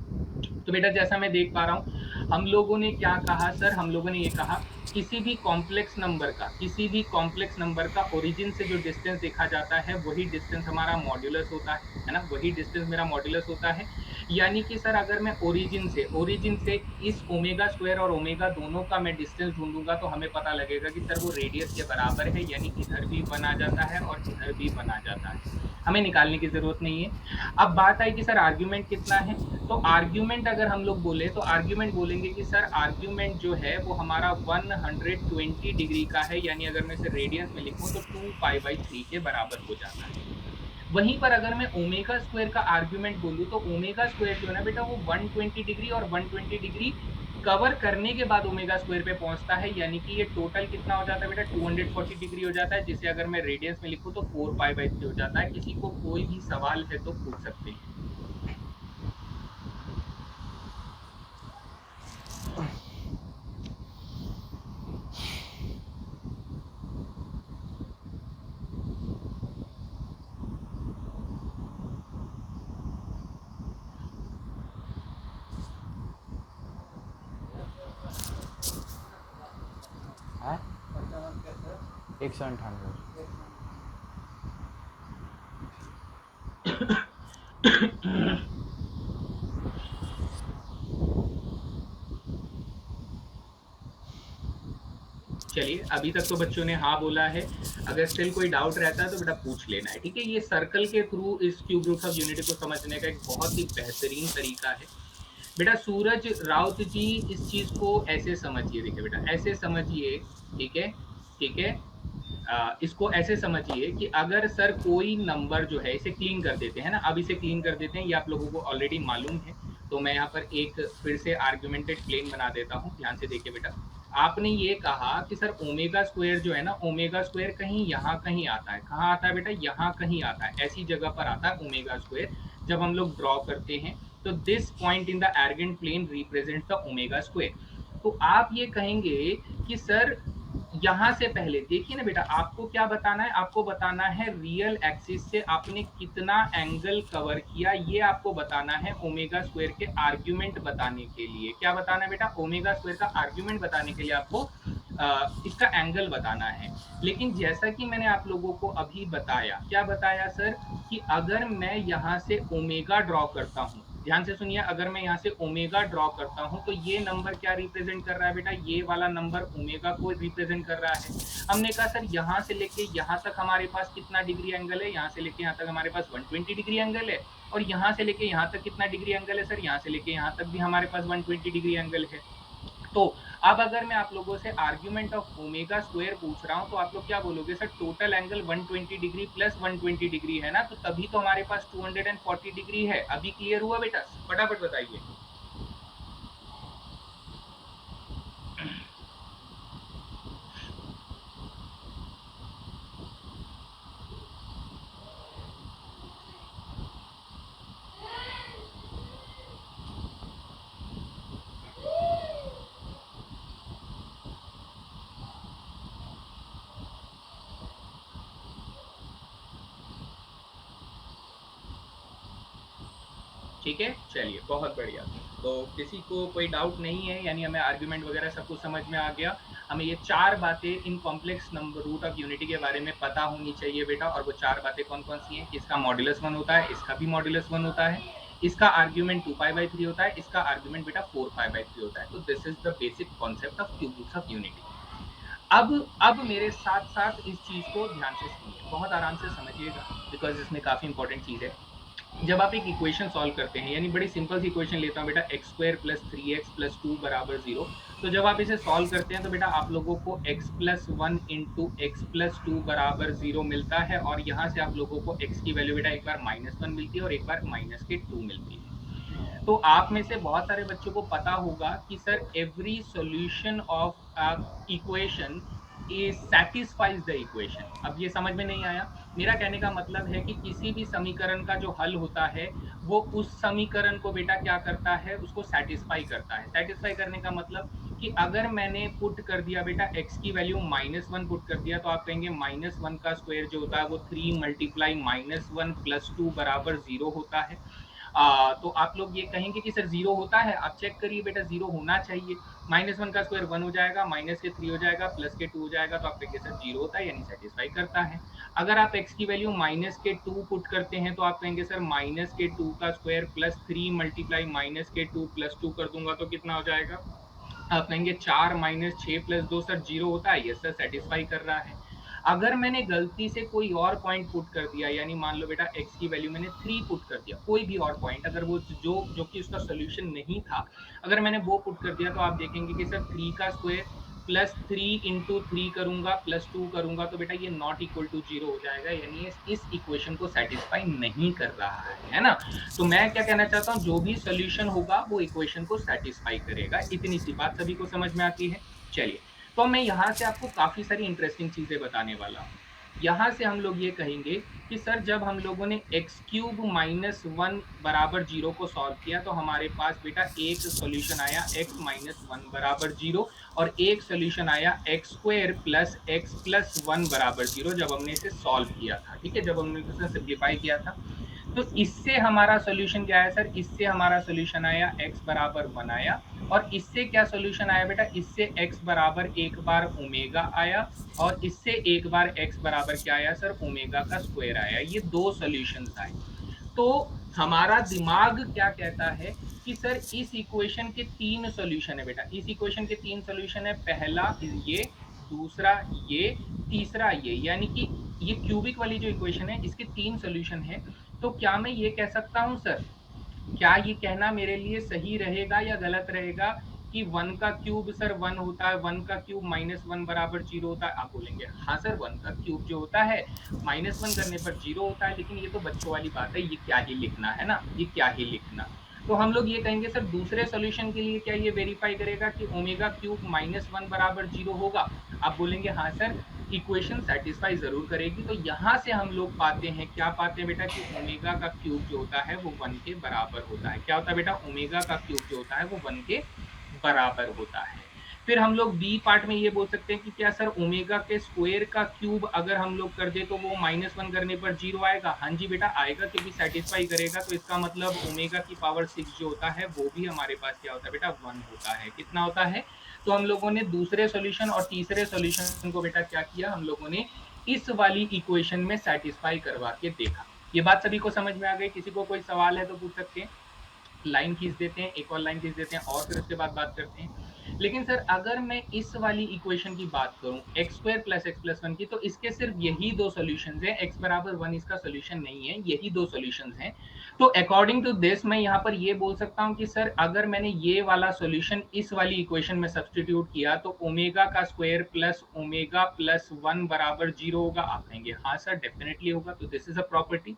तो बेटा जैसा मैं देख पा रहा हूँ, हम लोगों ने क्या कहा सर, हम लोगों ने ये कहा किसी भी कॉम्प्लेक्स नंबर का, किसी भी कॉम्प्लेक्स नंबर का ओरिजिन से जो डिस्टेंस देखा जाता है वही डिस्टेंस हमारा मॉड्यूलस होता है ना, वही डिस्टेंस मेरा मॉड्यूलस होता है। यानी कि सर अगर मैं ओरिजिन से इस ओमेगा स्क्वायर और ओमेगा दोनों का मैं डिस्टेंस ढूंढूंगा, तो हमें पता लगेगा कि सर वो रेडियस के बराबर है, यानी इधर भी 1 आ जाता है और इधर भी 1 आ जाता है, हमें निकालने की जरूरत नहीं है। अब बात आई कि सर आर्ग्यूमेंट कितना है। तो आर्ग्यूमेंट अगर हम लोग बोले तो आर्ग्यूमेंट बोलेंगे कि सर आर्ग्यूमेंट जो है वो हमारा 120 डिग्री का है, यानी अगर मैं इसे रेडियंस में लिखूं तो 2π/3 के बराबर हो जाता है। वहीं पर अगर मैं ओमेगा स्क्वायर का आर्ग्यूमेंट बोलूं, तो ओमेगा स्क्वायर जो है ना बेटा, वो 120 डिग्री और 120 डिग्री कवर करने के बाद ओमेगा स्क्वायर पे पहुंचता है, यानी कि ये टोटल कितना हो जाता है बेटा, 240 डिग्री हो जाता है, जिसे अगर मैं रेडियंस में लिखूं तो 4π/3 हो जाता है। किसी को कोई भी सवाल है तो पूछ सकते हैं। है 198। चलिए, अभी तक तो बच्चों ने हाँ बोला है। अगर स्टिल कोई डाउट रहता है तो बेटा पूछ लेना है, ठीक है। ये सर्कल के थ्रू इस क्यूब रूट्स ऑफ यूनिटी को समझने का एक बहुत ही बेहतरीन तरीका है बेटा। सूरज राउत जी इस चीज को ऐसे समझिए, देखिए बेटा ऐसे समझिए, ठीक है, ठीक है। इसको ऐसे समझिए कि अगर सर कोई नंबर जो है, इसे क्लीन कर देते हैं ना, अब इसे क्लीन कर देते हैं, ये आप लोगों को ऑलरेडी मालूम है। तो मैं यहाँ पर एक फिर से आर्ग्यूमेंटेड प्लेन बना देता हूँ, ध्यान से देखिए बेटा। आपने ये कहा कि सर ओमेगा स्क्वायर जो है ना, ओमेगा स्क्वायर कहीं यहाँ कहीं आता है, कहाँ आता है बेटा, यहाँ कहीं आता है, ऐसी जगह पर आता है ओमेगा स्क्वायर। जब हम लोग ड्रॉ करते हैं तो this point in the Argand plane represent the omega square. तो आप ये कहेंगे कि सर यहाँ से पहले देखिए ना बेटा, आपको क्या बताना है, आपको बताना है रियल एक्सिस से आपने कितना एंगल कवर किया, ये आपको बताना है ओमेगा स्क्वायर के आर्ग्यूमेंट बताने के लिए। क्या बताना है बेटा, ओमेगा स्क्वायर का आर्ग्यूमेंट बताने के लिए आपको इसका एंगल बताना है। लेकिन जैसा कि मैंने आप लोगों को अभी बताया, क्या बताया सर, कि अगर मैं यहाँ से ओमेगा ड्रॉ करता हूँ, ध्यान से सुनिए, अगर मैं यहाँ से ओमेगा ड्रॉ करता हूँ तो ये नंबर क्या रिप्रेजेंट कर रहा है बेटा, ये वाला नंबर ओमेगा को रिप्रेजेंट कर रहा है। हमने कहा सर यहाँ से लेके यहाँ तक हमारे पास कितना डिग्री एंगल है, यहाँ से लेके यहाँ तक हमारे पास 120 डिग्री एंगल है, और यहाँ से लेके यहाँ तक कितना डिग्री एंगल है सर, यहाँ से लेके यहाँ तक भी हमारे पास 120 डिग्री एंगल है। तो अब अगर मैं आप लोगों से आर्ग्यूमेंट ऑफ ओमेगा स्क्वायर पूछ रहा हूं तो आप लोग क्या बोलोगे sir, total angle 120 degree plus 120 degree है ना, तो तभी तो हमारे पास 240 डिग्री है। अभी क्लियर हुआ बेटा, फटाफट बताइए। ठीक है, चलिए बहुत बढ़िया। तो किसी को कोई डाउट नहीं है, यानी हमें आर्ग्यूमेंट वगैरह सब कुछ समझ में आ गया। हमें ये 4 बातें इन complex number root of unity के बारे में पता होनी चाहिए बेटा। और वो 4 बातें कौन कौन सी हैं, इसका मॉड्यूलस 1 होता है, इसका भी मॉड्यूलस 1 होता है, इसका आर्ग्यूमेंट 2π/3 होता है, इसका आर्ग्यूमेंट बेटा 4π/3 होता है। तो this is the basic concept of cube roots of unity. अब मेरे साथ साथ इस चीज को ध्यान से सुनिए, बहुत आराम से समझिएगा, बिकॉज इसमें काफी इंपॉर्टेंट चीज है। जब आप एक इक्वेशन सॉल्व करते हैं, यानी बड़ी सिंपल सी इक्वेशन लेता हूँ बेटा, x square plus 3x plus 2 बराबर 0। तो जब आप इसे सॉल्व करते हैं तो बेटा आप लोगों को x plus 1 into x plus 2 बराबर 0 मिलता है, और यहाँ से आप लोगों को x की वैल्यू बेटा एक बार -1 मिलती है और एक बार -2 मिलती है। तो आप में से बहुत सारे बच्चों को पता होगा कि sir every solution of equation satisfies the equation. अब ये समझ में नहीं आया, मेरा कहने का मतलब है कि किसी भी समीकरण का जो हल होता है वो उस समीकरण को बेटा क्या करता है, उसको सेटिस्फाई करता है। सेटिस्फाई करने का मतलब कि अगर मैंने पुट कर दिया बेटा x की वैल्यू -1 पुट कर दिया, तो आप कहेंगे -1 का स्क्वायर जो होता है वो 3 मल्टीप्लाई -1 प्लस 2 बराबर 0 होता है। तो आप लोग ये कहेंगे कि सर 0 होता है, आप चेक करिए बेटा 0 होना चाहिए। -1 का स्क्वायर 1 हो जाएगा, -3 हो जाएगा, +2 हो जाएगा, तो आप कहेंगे सर 0 होता है, यानी सेटिस्फाई करता है। अगर आप x की वैल्यू -2 पुट करते हैं तो आप कहेंगे सर -2 का स्क्वायर प्लस 3 मल्टीप्लाई -2 प्लस 2 कर दूंगा तो कितना हो जाएगा, आप कहेंगे 4 - 6 + 2 सर 0 होता है, यस सर सेटिस्फाई कर रहा है। अगर मैंने गलती से कोई और पॉइंट पुट कर दिया, यानी मान लो बेटा x की वैल्यू मैंने 3 पुट कर दिया, कोई भी और पॉइंट अगर वो जो कि उसका सोल्यूशन नहीं था, अगर मैंने वो पुट कर दिया, तो आप देखेंगे कि सर 3 का स्क्वायर प्लस 3 इंटू 3 करूंगा प्लस 2 करूंगा तो बेटा ये नॉट इक्वल टू 0 हो जाएगा, यानी इस इक्वेशन को सेटिस्फाई नहीं कर रहा है ना। तो मैं क्या कहना चाहता हूँ, जो भी सोल्यूशन होगा वो इक्वेशन को सेटिस्फाई करेगा। इतनी सी बात सभी को समझ में आती है। चलिए, तो मैं यहाँ से आपको काफी सारी इंटरेस्टिंग चीजें बताने वाला हूँ। यहाँ से हम लोग ये कहेंगे कि सर जब हम लोगों ने x³ -1 बराबर 0 को सॉल्व किया, तो हमारे पास बेटा एक सोल्यूशन आया x -1 बराबर 0, और एक सोल्यूशन आया x² प्लस x प्लस 1 बराबर 0, जब हमने इसे सॉल्व किया था। ठीक है, जब हमने इसे सिंप्लीफाई किया था, तो इससे हमारा सोल्यूशन क्या है सर, इससे हमारा सोल्यूशन आया x बराबर 1 आया, और इससे क्या सोल्यूशन आया बेटा, इससे x बराबर एक बार ओमेगा आया, और इससे एक बार x बराबर क्या आया सर, ओमेगा का स्क्वायर आया। ये दो सोल्यूशन आए। तो हमारा दिमाग क्या कहता है कि सर इस इक्वेशन के 3 सोल्यूशन है बेटा, इस इक्वेशन के 3 सोल्यूशन है, पहला ये, दूसरा ये, तीसरा ये, यानी कि ये क्यूबिक वाली जो इक्वेशन है इसके 3 सोल्यूशन है। तो क्या मैं ये कह सकता हूं सर, क्या ये कहना मेरे लिए सही रहेगा या गलत रहेगा कि 1 का क्यूब सर 1 होता है, 1 का क्यूब -1 बराबर 0 होता है? आप बोलेंगे हाँ सर 1 का क्यूब जो होता है -1 करने पर 0 होता है, लेकिन ये तो बच्चों वाली बात है, ये क्या ही लिखना है ना, ये क्या ही लिखना। तो हम लोग ये कहेंगे सर दूसरे सोल्यूशन के लिए क्या ये वेरीफाई करेगा कि ओमेगा क्यूब -1 बराबर 0 होगा? आप बोलेंगे हाँ सर, इक्वेशन सेटिस्फाई जरूर करेगी। तो यहाँ से हम लोग पाते हैं, क्या पाते हैं बेटा, कि ओमेगा का क्यूब जो होता है वो 1 के बराबर होता है। क्या होता है बेटा, ओमेगा का क्यूब जो होता है वो 1 के बराबर होता है। फिर हम लोग बी पार्ट में ये बोल सकते हैं कि क्या सर ओमेगा के स्क्वायर का क्यूब अगर हम लोग कर दे तो वो -1 करने पर 0 आएगा? हाँ जी बेटा आएगा, क्योंकि सेटिस्फाई करेगा। तो इसका मतलब ओमेगा की पावर 6 जो होता है वो भी हमारे पास क्या होता है बेटा, 1 होता है। कितना होता है? तो हम लोगों ने दूसरे सॉल्यूशन और तीसरे सॉल्यूशन को बेटा क्या किया, हम लोगों ने इस वाली इक्वेशन में सेटिस्फाई करवा के देखा। ये बात सभी को समझ में आ गई? किसी को कोई सवाल है तो पूछ सकते हैं। लाइन खींच देते हैं, एक और लाइन खींच देते हैं और फिर उसके बाद बात करते हैं। लेकिन सर अगर मैं इस वाली इक्वेशन की बात करूं x square plus x plus one की, तो इसके सिर्फ यही दो सॉल्यूशंस हैं, एक्स बराबर वन इसका सॉल्यूशन नहीं है, यही दो सॉल्यूशंस हैं। तो अकॉर्डिंग टू दिस मैं यहाँ पर ये बोल सकता हूँ कि सर अगर मैंने ये वाला सॉल्यूशन इस वाली इक्वेशन में सब्सटीट्यूट किया तो ओमेगा का square plus omega plus one बराबर जीरो होगा। आप कहेंगे हाँ सर डेफिनेटली होगा, तो दिस इज अ प्रॉपर्टी।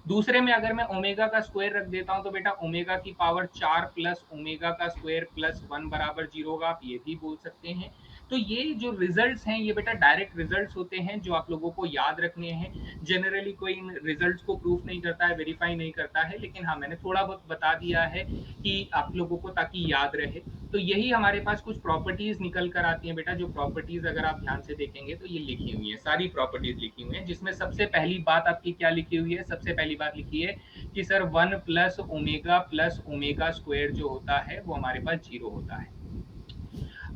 दूसरे में अगर मैं ओमेगा का स्क्वायर रख देता हूं तो बेटा ओमेगा की पावर 4 प्लस ओमेगा का स्क्वायर प्लस 1 बराबर जीरो होगा, आप ये भी बोल सकते हैं। तो ये जो रिजल्ट्स हैं ये बेटा डायरेक्ट रिजल्ट्स होते हैं जो आप लोगों को याद रखने हैं। जनरली कोई इन रिजल्ट्स को प्रूफ नहीं करता है, वेरीफाई नहीं करता है, लेकिन हाँ मैंने थोड़ा बहुत बता दिया है कि आप लोगों को ताकि याद रहे। तो यही हमारे पास कुछ प्रॉपर्टीज निकल कर आती हैं बेटा, जो प्रॉपर्टीज अगर आप ध्यान से देखेंगे तो ये लिखी हुई है, सारी प्रॉपर्टीज लिखी हुई है, जिसमें सबसे पहली बात आपकी क्या लिखी हुई है, सबसे पहली बात लिखी है कि sir one plus omega square जो होता है वो हमारे पास जीरो होता है।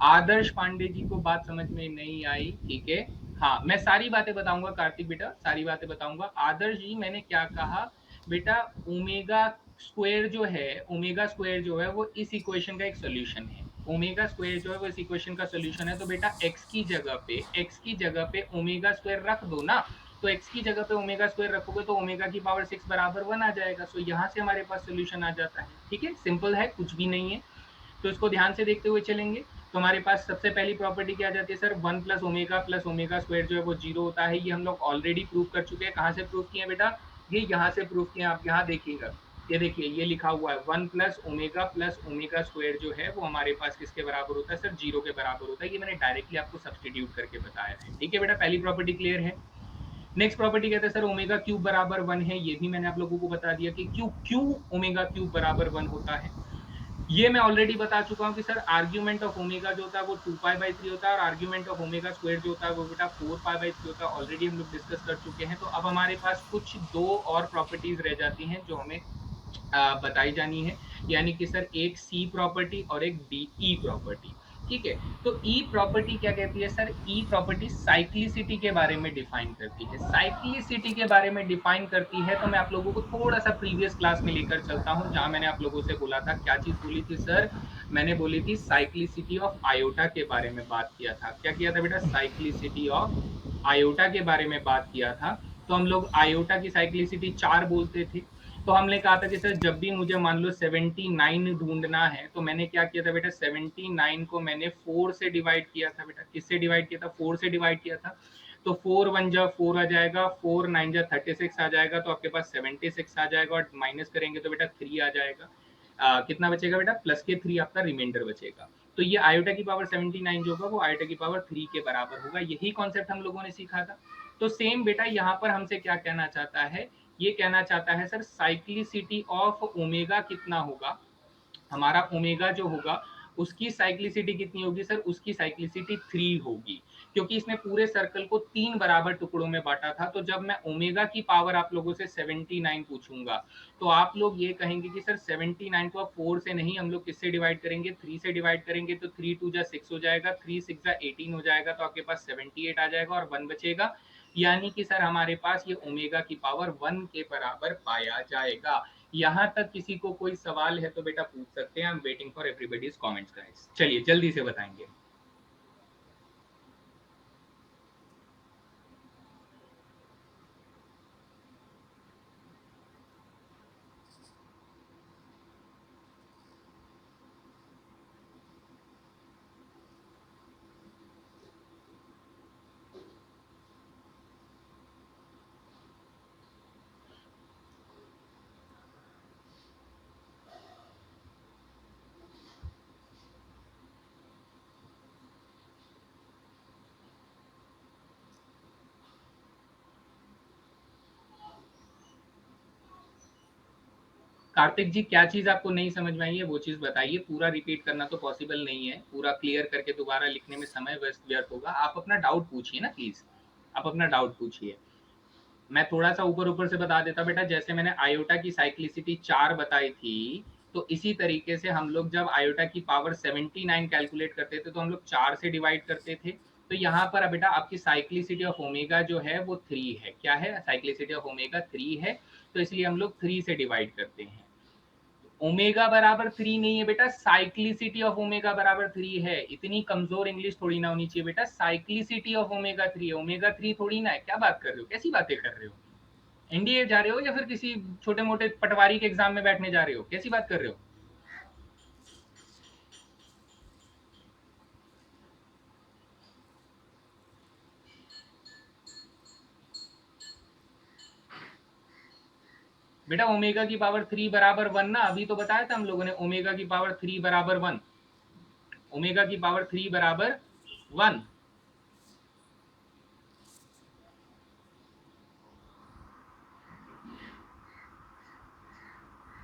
आदर्श पांडे जी को बात समझ में नहीं आई, ठीक है। हाँ मैं सारी बातें बताऊंगा कार्तिक बेटा, सारी बातें बताऊंगा। आदर्श जी मैंने क्या कहा बेटा, ओमेगा स्क्वायर जो है, ओमेगा स्क्वायर जो है वो इस इक्वेशन का एक सोल्यूशन है। ओमेगा स्क्वायर जो है वो इस इक्वेशन का सोल्यूशन है, तो बेटा एक्स की जगह पे ओमेगा स्क्वायर रख दो ना। तो एक्स की जगह पे ओमेगा स्क्वायर रखोगे तो ओमेगा की पावर 6 बराबर 1 आ जाएगा। सो यहाँ से हमारे पास सोल्यूशन आ जाता है, ठीक है, सिंपल है, कुछ भी नहीं है। तो इसको ध्यान से देखते हुए चलेंगे। तो हमारे पास सबसे पहली प्रॉपर्टी क्या आ जाती है sir, one plus omega square जो है वो जीरो होता है। ये हम लोग ऑलरेडी प्रूव कर चुके हैं। कहाँ से प्रूव किए बेटा, ये यहाँ से प्रूव किए, आप यहाँ देखिएगा, ये देखिए ये लिखा हुआ है वन प्लस ओमेगा स्क्वायर जो है वो हमारे पास किसके बराबर होता है सर, जीरो के बराबर होता है। ये मैंने डायरेक्टली आपको सब्सटीट्यूट करके बताया है, ठीक है बेटा, पहली प्रॉपर्टी क्लियर है। नेक्स्ट प्रॉपर्टी कहते हैं सर ओमेगा क्यूब बराबर वन है, ये भी मैंने आप लोगों को बता दिया कि क्यों क्यों ओमेगा क्यूब बराबर वन होता है। ये मैं ऑलरेडी बता चुका हूँ कि सर आर्ग्यूमेंट ऑफ ओमेगा जो होता है वो 2π/3 होता है और आर्ग्यूमेंट ऑफ ओमेगा स्क्वायर जो होता है वो बेटा 4π/3 होता है। ऑलरेडी हम लोग डिस्कस कर चुके हैं। तो अब हमारे पास कुछ दो और प्रॉपर्टीज रह जाती हैं जो हमें बताई जानी है, यानी कि सर एक सी प्रॉपर्टी और एक डी ई प्रॉपर्टी, ठीक है। तो ई प्रॉपर्टी क्या कहती है सर, ई प्रॉपर्टी साइक्लिसिटी के बारे में डिफाइन करती है। साइक्लिसिटी के बारे में डिफाइन करती है तो मैं आप लोगों को थोड़ा सा प्रीवियस क्लास में लेकर चलता हूं, जहां मैंने आप लोगों से बोला था, क्या चीज बोली थी सर, मैंने बोली थी साइक्लिसिटी ऑफ आयोटा के बारे में बात किया था। क्या किया था बेटा, साइक्लिसिटी ऑफ आयोटा के बारे में बात किया था। तो हम लोग आयोटा की साइक्लिसिटी 4 बोलते थे। तो हमने कहा था कि सर जब भी मुझे मान लो 79 ढूंढना है तो मैंने क्या किया था बेटा, 79 को मैंने 4 से डिवाइड किया था बेटा। किससे डिवाइड किया था, 4 से डिवाइड किया था। तो 4 1 जा 4 आ जाएगा, 4 9 जा 36 आ जाएगा, तो आपके पास 76 आ जाएगा और माइनस करेंगे तो बेटा 3 आ जाएगा। कितना बचेगा बेटा, प्लस के 3 आपका रिमाइंडर बचेगा। तो ये आयोटा की पावर 79 जो होगा वो आयोटा की पावर 3 के बराबर होगा। यही कॉन्सेप्ट हम लोगों ने सीखा था। तो सेम बेटा यहाँ पर हमसे क्या कहना चाहता है, ये कहना चाहता है सर साइक्लिसिटी ऑफ ओमेगा कितना होगा, हमारा ओमेगा जो होगा उसकी साइक्लिसिटी कितनी होगी सर, उसकी साइक्लिसिटी 3 होगी, क्योंकि इसने पूरे सर्कल को 3 बराबर टुकड़ों में बांटा था। तो जब मैं ओमेगा की पावर आप लोगों से 79 पूछूंगा तो आप लोग ये कहेंगे कि सर 79 को आप 4 से नहीं, हम लोग किससे डिवाइड करेंगे, 3 से डिवाइड करेंगे। तो 3 2 जा 6 हो जाएगा, 3 6 जा 18 हो जाएगा, तो आपके पास 78 आ जाएगा और 1 बचेगा। यानी कि सर हमारे पास ये ओमेगा की पावर 1 के बराबर पाया जाएगा। यहाँ तक किसी को कोई सवाल है तो बेटा पूछ सकते हैं। आई am waiting for everybody's comments guys, चलिए जल्दी से बताएंगे। कार्तिक जी क्या चीज आपको नहीं समझ में आई है वो चीज बताइए, पूरा रिपीट करना तो पॉसिबल नहीं है, पूरा क्लियर करके दोबारा लिखने में समय व्यर्थ होगा। आप अपना डाउट पूछिए ना प्लीज, आप अपना डाउट पूछिए। मैं थोड़ा सा ऊपर ऊपर से बता देता बेटा, जैसे मैंने आयोटा की साइक्लिसिटी 4 बताई थी, तो इसी तरीके से हम लोग जब आयोटा की पावर 79 कैलकुलेट करते थे तो हम लोग 4 से डिवाइड करते थे। तो यहाँ पर बेटा आपकी साइक्लिसिटी ऑफ ओमेगा जो है वो 3 है। क्या है, साइक्लिसिटी ऑफ ओमेगा 3 है, तो इसलिए हम लोग 3 से डिवाइड करते हैं। ओमेगा बराबर 3 नहीं है बेटा, साइक्लिसिटी ऑफ ओमेगा बराबर 3 है। इतनी कमजोर इंग्लिश थोड़ी ना होनी चाहिए बेटा, साइक्लिसिटी ऑफ ओमेगा 3 है, ओमेगा 3 थोड़ी ना है। क्या बात कर रहे हो, कैसी बातें कर रहे हो? एनडीए जा रहे हो या फिर किसी छोटे मोटे पटवारी के एग्जाम में बैठने जा रहे हो? कैसी बात कर रहे हो? बेटा ओमेगा की पावर 3 बराबर 1 ना, अभी तो बताया था हम लोगों ने, ओमेगा की पावर 3 बराबर 1, ओमेगा की पावर 3 बराबर 1।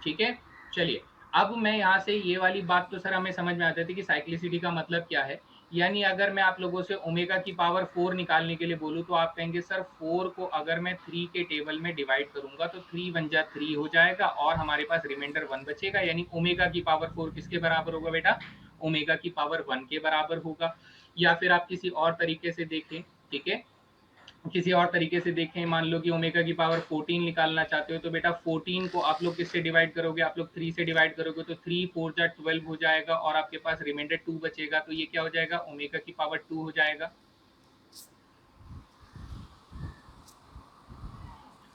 ठीक है, चलिए। अब मैं यहाँ से ये वाली बात तो सर हमें समझ में आती थी कि साइक्लिसिटी का मतलब क्या है। यानी अगर मैं आप लोगों से ओमेगा की पावर 4 निकालने के लिए बोलूँ तो आप कहेंगे सर 4 को अगर मैं 3 के टेबल में डिवाइड करूंगा तो 3 1 जा 3 हो जाएगा और हमारे पास रिमाइंडर 1 बचेगा। यानी ओमेगा की पावर 4 किसके बराबर होगा बेटा? ओमेगा की पावर 1 के बराबर होगा। या फिर आप किसी और तरीके से देखें, ठीक है, किसी और तरीके से देखें, मान लो कि ओमेगा की पावर 14 निकालना चाहते हो तो बेटा 14 को आप लोग किससे डिवाइड करोगे? आप लोग 3 से डिवाइड करोगे तो 3 4 जा 12 हो जाएगा और आपके पास रिमाइंडर 2 बचेगा। तो ये क्या हो जाएगा? ओमेगा की पावर 2 हो जाएगा।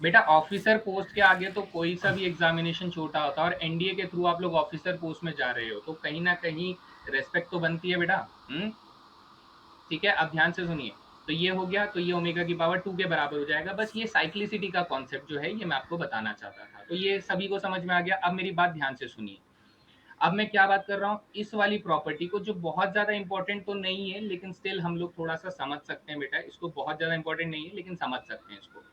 बेटा ऑफिसर पोस्ट के आगे तो कोई सा भी एग्जामिनेशन छोटा होता है और एनडीए के थ्रू आप लोग ऑफिसर पोस्ट में जा रहे हो तो कहीं ना कहीं रेस्पेक्ट तो बनती है बेटा। ठीक है, अब ध्यान से सुनिए। तो ये हो गया, तो ये ओमेगा की पावर 2 के बराबर हो जाएगा। बस ये साइक्लिसिटी का कॉन्सेप्ट जो है ये मैं आपको बताना चाहता था, तो ये सभी को समझ में आ गया। अब मेरी बात ध्यान से सुनिए। अब मैं क्या बात कर रहा हूँ, इस वाली प्रॉपर्टी को, जो बहुत ज्यादा इंपॉर्टेंट तो नहीं है लेकिन स्टिल हम लोग थोड़ा सा समझ सकते हैं बेटा इसको, बहुत ज्यादा इंपॉर्टेंट नहीं है लेकिन समझ सकते हैं इसको।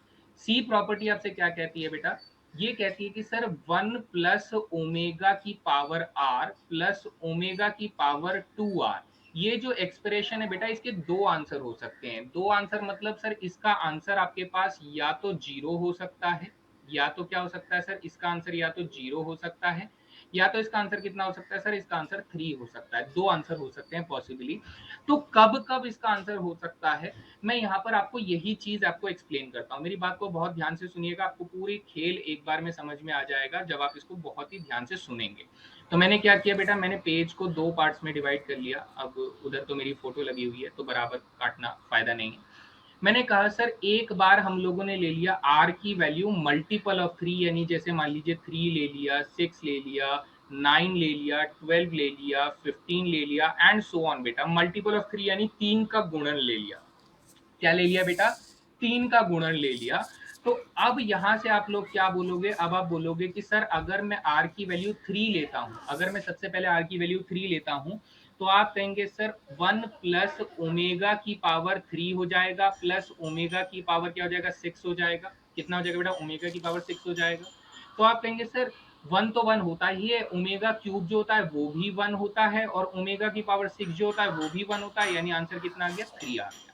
सी प्रॉपर्टी आपसे क्या कहती है बेटा? ये कहती है कि सर 1 प्लस ओमेगा की पावर आर प्लस ओमेगा की पावर 2 आर, ये जो एक्सप्रेशन है बेटा इसके दो आंसर हो सकते हैं। दो आंसर मतलब सर इसका आंसर आपके पास या तो जीरो हो सकता है, या तो क्या हो सकता है सर, इसका आंसर या तो जीरो हो सकता है, या तो इसका आंसर कितना हो सकता है सर, इसका आंसर 3 हो सकता है। दो आंसर हो सकते हैं पॉसिबली। तो कब कब इसका आंसर हो सकता है, मैं यहाँ पर आपको यही चीज आपको एक्सप्लेन करता हूँ। मेरी बात को बहुत ध्यान से सुनिएगा, आपको पूरी खेल एक बार में समझ में आ जाएगा जब आप इसको बहुत ही ध्यान से सुनेंगे। तो मैंने क्या किया बेटा, मैंने पेज को दो पार्ट्स में डिवाइड कर लिया। अब उधर तो मेरी फोटो लगी हुई है तो बराबर काटना फायदा नहीं है। मैंने कहा सर एक बार हम लोगों ने ले लिया आर की वैल्यू मल्टीपल ऑफ 3, यानी जैसे मान लीजिए 3 ले लिया, 6 ले लिया, 9 ले लिया, 12 ले लिया, 15 ले लिया एंड सो ऑन बेटा। मल्टीपल ऑफ 3 यानी 3 का गुणन ले लिया। क्या ले लिया बेटा? 3 का गुणन ले लिया। तो अब यहां से आप लोग क्या बोलोगे? अब आप बोलोगे कि सर अगर मैं आर की वैल्यू 3 लेता हूं, अगर मैं सबसे पहले आर की वैल्यू 3 लेता हूं तो आप कहेंगे सर 1 प्लस ओमेगा की पावर 3 हो जाएगा प्लस ओमेगा की पावर क्या हो जाएगा? 6 हो जाएगा। कितना हो जाएगा बेटा? ओमेगा की पावर 6 हो जाएगा। तो आप कहेंगे सर वन तो वन होता ही है, ओमेगा क्यूब जो होता है वो भी वन होता है और ओमेगा की पावर 6 जो होता है वो भी वन होता है, यानी आंसर कितना आ गया? 3 आ गया।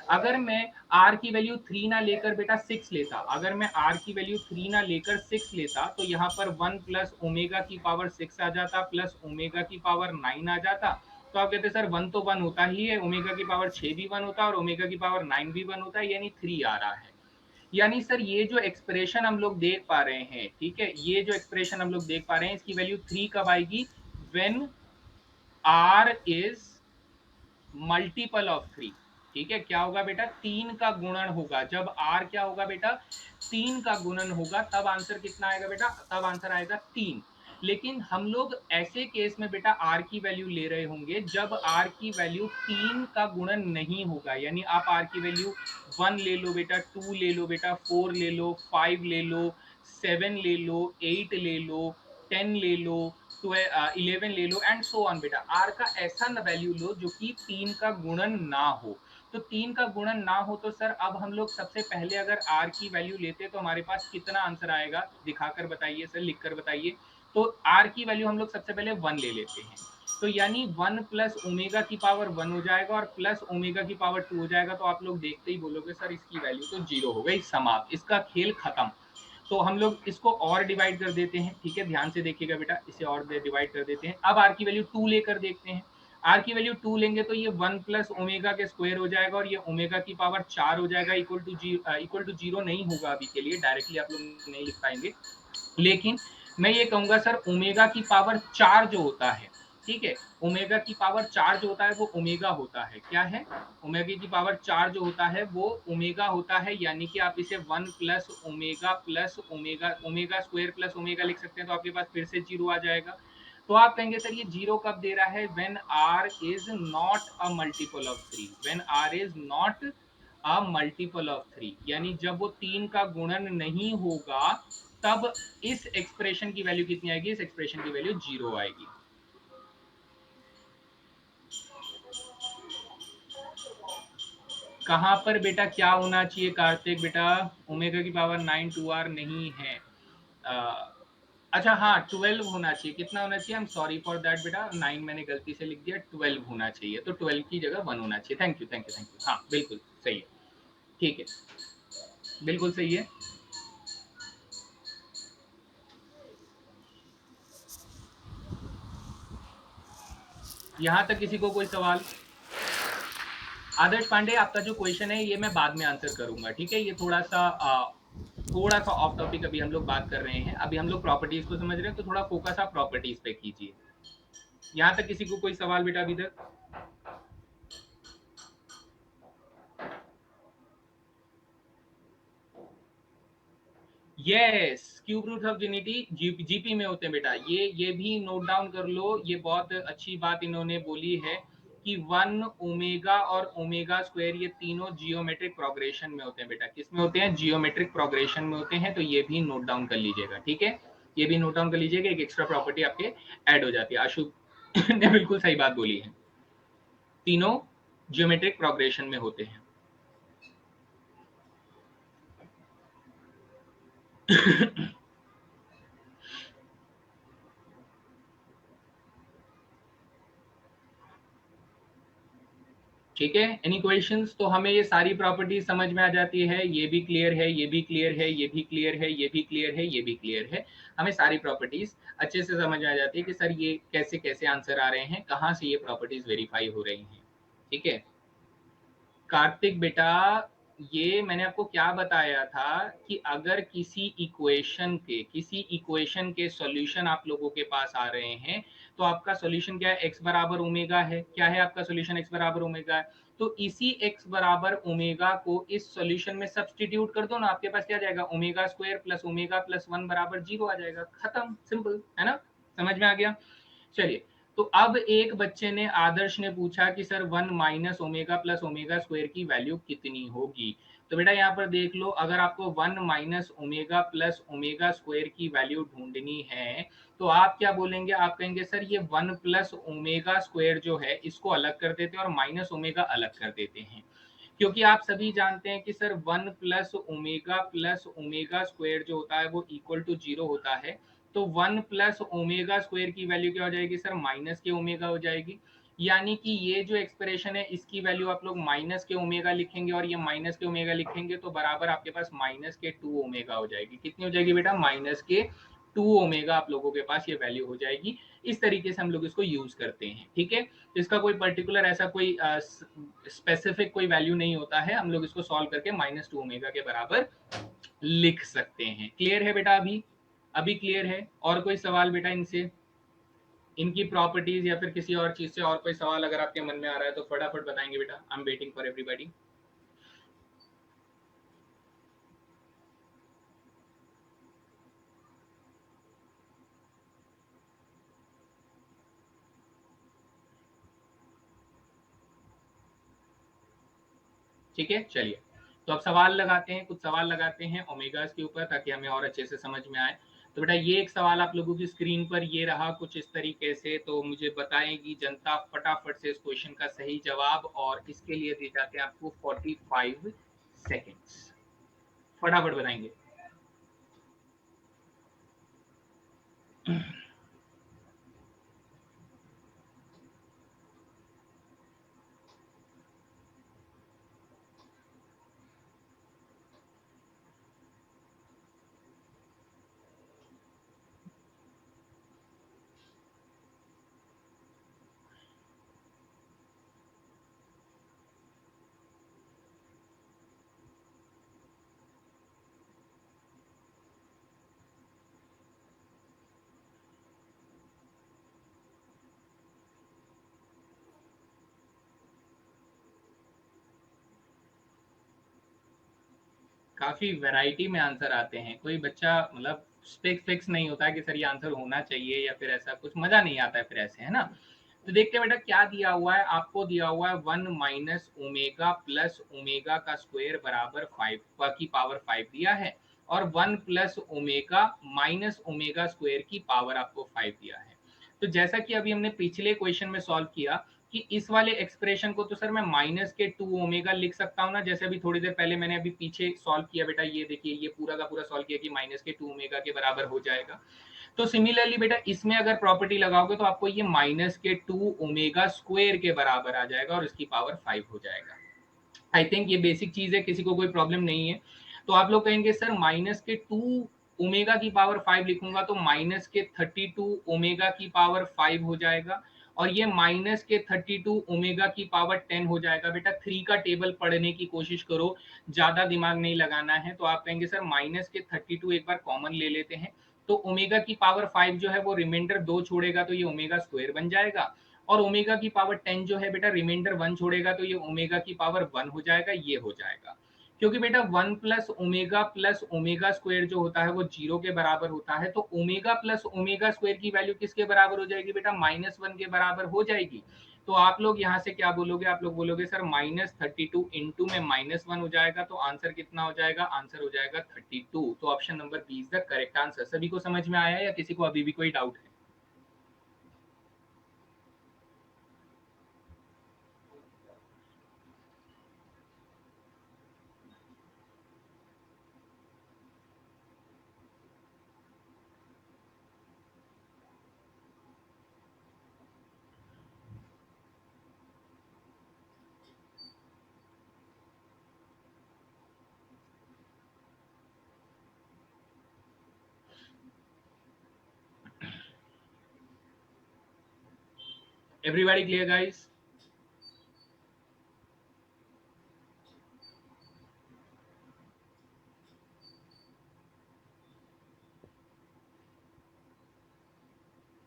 अगर मैं आर की वैल्यू 3 ना लेकर बेटा 6 लेता, अगर मैं आर की वैल्यू 3 ना लेकर 6 लेता तो यहाँ पर 1 प्लस ओमेगा की पावर 6 आ जाता प्लस ओमेगा की पावर 9 आ जाता। तो आप कहते सर वन तो वन होता ही है, ओमेगा की पावर 6 भी वन होता है और ओमेगा की पावर 9 भी वन होता है, यानी 3 आ रहा है। यानी सर ये जो एक्सप्रेशन हम लोग देख पा रहे हैं, ठीक है, ये जो एक्सप्रेशन हम लोग देख पा रहे हैं इसकी वैल्यू 3 कब आएगी? When r is multiple of 3। ठीक है, क्या होगा बेटा? 3 का गुणन होगा। जब आर क्या होगा बेटा? 3 का गुणन होगा, तब आंसर कितना आएगा बेटा? तब आंसर आएगा 3। लेकिन हम लोग ऐसे केस में बेटा आर की वैल्यू ले रहे होंगे जब आर की वैल्यू 3 का गुणन नहीं होगा। यानी आप आर की वैल्यू 1 ले लो बेटा, 2 ले लो बेटा, 4 ले लो, 5 ले लो, 7 ले लो, 8 ले लो, 10 ले लो, 11 ले लो एंड सो ऑन बेटा। आर का ऐसा वैल्यू लो जो कि 3 का गुणन ना हो। तो 3 का गुणन ना हो तो सर अब हम लोग सबसे पहले अगर आर की वैल्यू लेते तो हमारे पास कितना आंसर आएगा? दिखाकर बताइए सर, लिखकर बताइए। तो आर की वैल्यू हम लोग सबसे पहले 1 ले लेते हैं, तो यानी 1 प्लस ओमेगा की पावर 1 हो जाएगा और प्लस ओमेगा की पावर 2 हो जाएगा। तो आप लोग देखते ही बोलोगे सर इसकी वैल्यू तो 0 हो गई, समाप्त, इसका खेल खत्म। तो हम लोग इसको और डिवाइड कर देते हैं। ठीक है, ध्यान से देखिएगा बेटा, इसे और डिवाइड कर देते हैं। अब आर की वैल्यू 2 लेकर देखते हैं। आर की वैल्यू 2 लेंगे तो ये 1 प्लस ओमेगा के स्क्वायर हो जाएगा और ये ओमेगा की पावर 4 हो जाएगा। इक्वल टू जीरो नहीं होगा अभी के लिए, डायरेक्टली आप लोग नहीं लिख पाएंगे, लेकिन मैं ये कहूंगा सर ओमेगा की पावर 4 जो होता है, ठीक है, ओमेगा की पावर 4 जो होता है वो ओमेगा होता है, क्या है, ओमेगा की पावर 4 जो होता है वो ओमेगा होता है, यानी कि आप इसे 1 plus omega omega square plus omega लिख सकते हैं, तो आपके पास फिर से जीरो आ जाएगा। तो आप कहेंगे सर ये जीरो कब दे रहा है, when r is not a multiple of 3, when r is not a multiple of 3, यानी जब वो 3 का गुणन नहीं होगा तब इस एक्सप्रेशन की वैल्यू कितनी आएगी, इस एक्सप्रेशन की वैल्यू जीरो आएगी। कहां पर बेटा क्या होना चाहिए कार्तिक बेटा, ओमेगा की पावर 9 2r नहीं है, अच्छा हाँ 12 होना चाहिए, कितना होना चाहिए, I am sorry for that बेटा, 9 मैंने गलती से लिख दिया, 12 होना चाहिए, तो 12 की जगह 1 होना चाहिए, thank you thank you thank you, हाँ बिल्कुल सही है, ठीक है, बिल्कुल सही है। यहां तक किसी को कोई सवाल? आदर्श पांडे आपका जो क्वेश्चन है ये मैं बाद में आंसर करूंगा, ठीक है, ये थोड़ा सा ऑफ टॉपिक अभी हम लोग बात कर रहे हैं, अभी हम लोग प्रॉपर्टीज को समझ रहे हैं, तो थोड़ा फोकस आप प्रॉपर्टीज पे कीजिए। यहाँ तक किसी को कोई सवाल बेटा अभी तक? Yes, cube root of unity GP में होते हैं बेटा, ये भी नोट डाउन कर लो, ये बहुत अच्छी बात इन्होंने बोली है कि 1 ओमेगा और ओमेगा स्क्वायर ये तीनों जियोमेट्रिक प्रोग्रेशन में होते हैं बेटा, किस में होते हैं, जियोमेट्रिक प्रोग्रेशन में होते हैं, तो ये भी नोट डाउन कर लीजिएगा, ठीक है, ये भी नोट डाउन कर लीजिएगा, एक एक्स्ट्रा प्रॉपर्टी आपके ऐड हो जाती है। आशु ने बिल्कुल सही बात बोली है, तीनों जियोमेट्रिक प्रोग्रेशन में होते हैं। ठीक है, एनी क्वेश्चंस? तो हमें ये सारी प्रॉपर्टीज समझ में आ जाती है, ये भी क्लियर है, ये भी क्लियर है, ये भी क्लियर है, ये भी क्लियर है, ये भी क्लियर है, हमें सारी प्रॉपर्टीज अच्छे से समझ में आ जाती है कि सर ये कैसे कैसे आंसर आ रहे हैं, कहाँ से ये प्रॉपर्टीज वेरीफाई हो रही हैं, ठीक है। कार्तिक बेटा, ये मैंने आपको क्या बताया था कि अगर किसी इक्वेशन के सॉल्यूशन आप लोगों के पास आ रहे हैं, तो आपका सॉल्यूशन क्या है, x बराबर ओमेगा है, क्या है आपका सॉल्यूशन, x बराबर ओमेगा है, तो इसी x बराबर ओमेगा को इस सॉल्यूशन में सब्सटीट्यूट कर दो ना, आपके पास क्या जाएगा, omega square plus omega plus 1 बराबर जीरो आ जाएगा, खत्म, सिंपल है ना, समझ में आ गया। चलिए, तो अब एक बच्चे ने, आदर्श ने पूछा कि sir 1 minus omega plus omega square की वैल्यू कितनी होगी, तो बेटा यहाँ पर देख लो, अगर आपको 1 minus omega plus omega square की वैल्यू ढूंढनी है, तो आप क्या बोलेंगे, आप कहेंगे सर ये 1 प्लस ओमेगा स्क्वायर जो है इसको अलग कर देते हैं और माइनस ओमेगा अलग कर देते हैं, क्योंकि आप सभी जानते हैं कि सर 1 प्लस ओमेगा स्क्वायर जो होता है वो इक्वल टू जीरो होता है, तो 1 प्लस ओमेगा स्क्वायर की वैल्यू क्या हो जाएगी सर, माइनस के ओमेगा हो जाएगी, यानी कि ये जो एक्सप्रेशन है इसकी वैल्यू आप लोग माइनस के ओमेगा लिखेंगे और ये माइनस के ओमेगा लिखेंगे, तो बराबर आपके पास माइनस के 2 ओमेगा हो जाएगी, कितनी हो जाएगी बेटा, माइनस के 2 ओमेगा आप लोगों के पास ये वैल्यू हो जाएगी। इस तरीके से हम लोग इसको यूज करते हैं, ठीक है, इसका कोई पर्टिकुलर ऐसा कोई स्पेसिफिक कोई वैल्यू नहीं होता है, हम लोग इसको सॉल्व करके -2 ओमेगा के बराबर लिख सकते हैं। क्लियर है बेटा, अभी अभी क्लियर है? और कोई सवाल बेटा इनसे, इनकी प्रॉपर्टीज या फिर किसी और चीज से और कोई सवाल अगर आपके मन में आ रहा है तो फटाफट बताएंगे बेटा, आई एम वेटिंग फॉर एवरीबॉडी। ठीक है, चलिए, तो अब सवाल लगाते हैं, कुछ सवाल लगाते हैं ओमेगास के ऊपर ताकि हमें और अच्छे से समझ में आए। तो बेटा ये एक सवाल आप लोगों की स्क्रीन पर ये रहा कुछ इस तरीके से, तो मुझे बताएगी जनता फटाफट से इस क्वेश्चन का सही जवाब, और इसके लिए दिए जाते हैं आपको 45 सेकेंड्स, फटाफट बताएंगे। काफ़ी वैरायटी में आंसर आते हैं। कोई बच्चा मतलब फिक्स नहीं होता है कि सर ये आंसर होना चाहिए या फिर ऐसा कुछ, मज़ा नहीं आता है फिर ऐसे, है ना? तो देखते हैं बेटा क्या दिया हुआ है। आपको दिया हुआ है 1 माइनस ओमेगा प्लस ओमेगा का स्क्वायर बराबर 5 की पावर 5 दिया है, और 1 plus omega minus omega square की पावर आपको 5 दिया है। तो जैसा कि अभी हमने पिछले क्वेश्चन में सॉल्व किया कि इस वाले एक्सप्रेशन को तो सर मैं माइनस के 2 ओमेगा लिख सकता हूँ ना, जैसे अभी थोड़ी देर पहले मैंने अभी पीछे सॉल्व किया बेटा, ये देखिए ये पूरा का पूरा सॉल्व किया कि माइनस के 2 ओमेगा के बराबर हो जाएगा। तो सिमिलरली बेटा इसमें अगर प्रॉपर्टी लगाओगे तो आपको ये माइनस के 2 ओमेगा स्क्वायर के बराबर आ जाएगा और इसकी पावर 5 हो जाएगा। आई थिंक ये बेसिक चीज है, किसी को कोई प्रॉब्लम नहीं है। तो आप लोग कहेंगे सर माइनस के 2 ओमेगा की पावर 5 लिखूंगा तो माइनस के 32 ओमेगा की पावर 5 हो जाएगा, और ये माइनस के 32 ओमेगा की पावर 10 हो जाएगा। बेटा 3 का टेबल पढ़ने की कोशिश करो, ज्यादा दिमाग नहीं लगाना है। तो आप कहेंगे सर माइनस के 32 एक बार कॉमन ले लेते हैं, तो ओमेगा की पावर 5 जो है वो रिमाइंडर 2 छोड़ेगा तो ये ओमेगा स्क्वायर बन जाएगा, और ओमेगा की पावर 10 जो है बेटा रिमाइंडर 1 छोड़ेगा तो ये ओमेगा की पावर 1 हो जाएगा, ये हो जाएगा। क्योंकि बेटा 1 प्लस ओमेगा स्क्वायर जो होता है वो 0 के बराबर होता है, तो ओमेगा प्लस ओमेगा स्क्वायर की वैल्यू किसके बराबर हो जाएगी बेटा, -1 के बराबर हो जाएगी। तो आप लोग यहाँ से क्या बोलोगे, आप लोग बोलोगे सर -32 इंटू में -1 हो जाएगा, तो आंसर कितना हो जाएगा, आंसर हो जाएगा 32। तो option number B is the correct answer. सभी को समझ में आया या किसी को अभी भी कोई डाउट है? Everybody clear guys?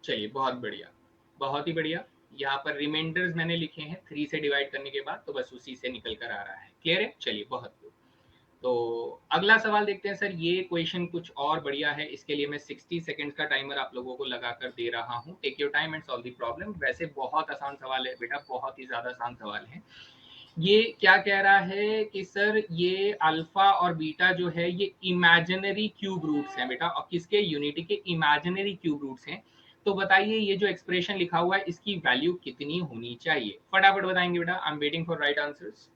चलिए बहुत बढ़िया, बहुत ही बढ़िया। यहाँ पर रिमाइंडर्स मैंने लिखे हैं 3 से डिवाइड करने के बाद, तो बस उसी से निकल कर आ रहा है। क्लियर है? चलिए बहुत गुड। तो अगला सवाल देखते हैं सर। ये क्वेश्चन कुछ और बढ़िया है, इसके लिए मैं 60 सेकंड्स का टाइमर आप लोगों को लगा कर दे रहा हूँ। Take your time and solve the problem. वैसे बहुत आसान सवाल है बेटा, बहुत ही ज्यादा आसान सवाल है। ये क्या कह रहा है कि सर ये अल्फा और बीटा जो है ये इमेजिनरी क्यूब रूट्स हैं बेटा, और किसके, यूनिटी के इमेजिनरी क्यूब रूट्स हैं। तो बताइए ये जो एक्सप्रेशन लिखा हुआ है इसकी वैल्यू कितनी होनी चाहिए, फटाफट बताएंगे बेटा। आई am waiting for right answers.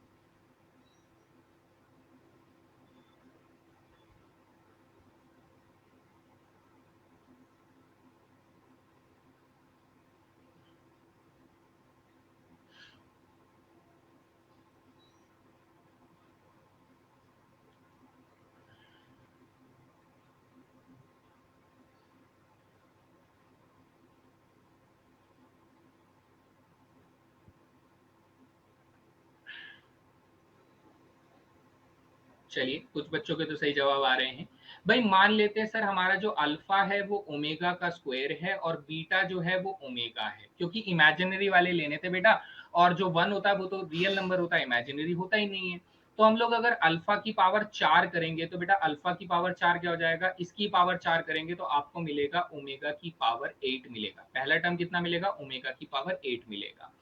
चलिए कुछ बच्चों के तो सही जवाब आ रहे हैं। भाई मान लेते हैं सर हमारा जो अल्फा है वो ओमेगा का स्क्वायर है, और बीटा जो है वो ओमेगा है, क्योंकि इमेजिनरी वाले लेने थे बेटा। और जो 1 होता है वो तो रियल नंबर होता है, इमेजिनरी होता ही नहीं है। तो हम लोग अगर अल्फा की पावर 4 करेंगे तो बेटा अल्फा की पावर 4 क्या हो जाएगा, इसकी पावर 4 करेंगे तो आपको मिलेगा ओमेगा की पावर 8 मिलेगा। पहला टर्म कितना मिलेगा, ओमेगा की पावर 8 मिलेगा।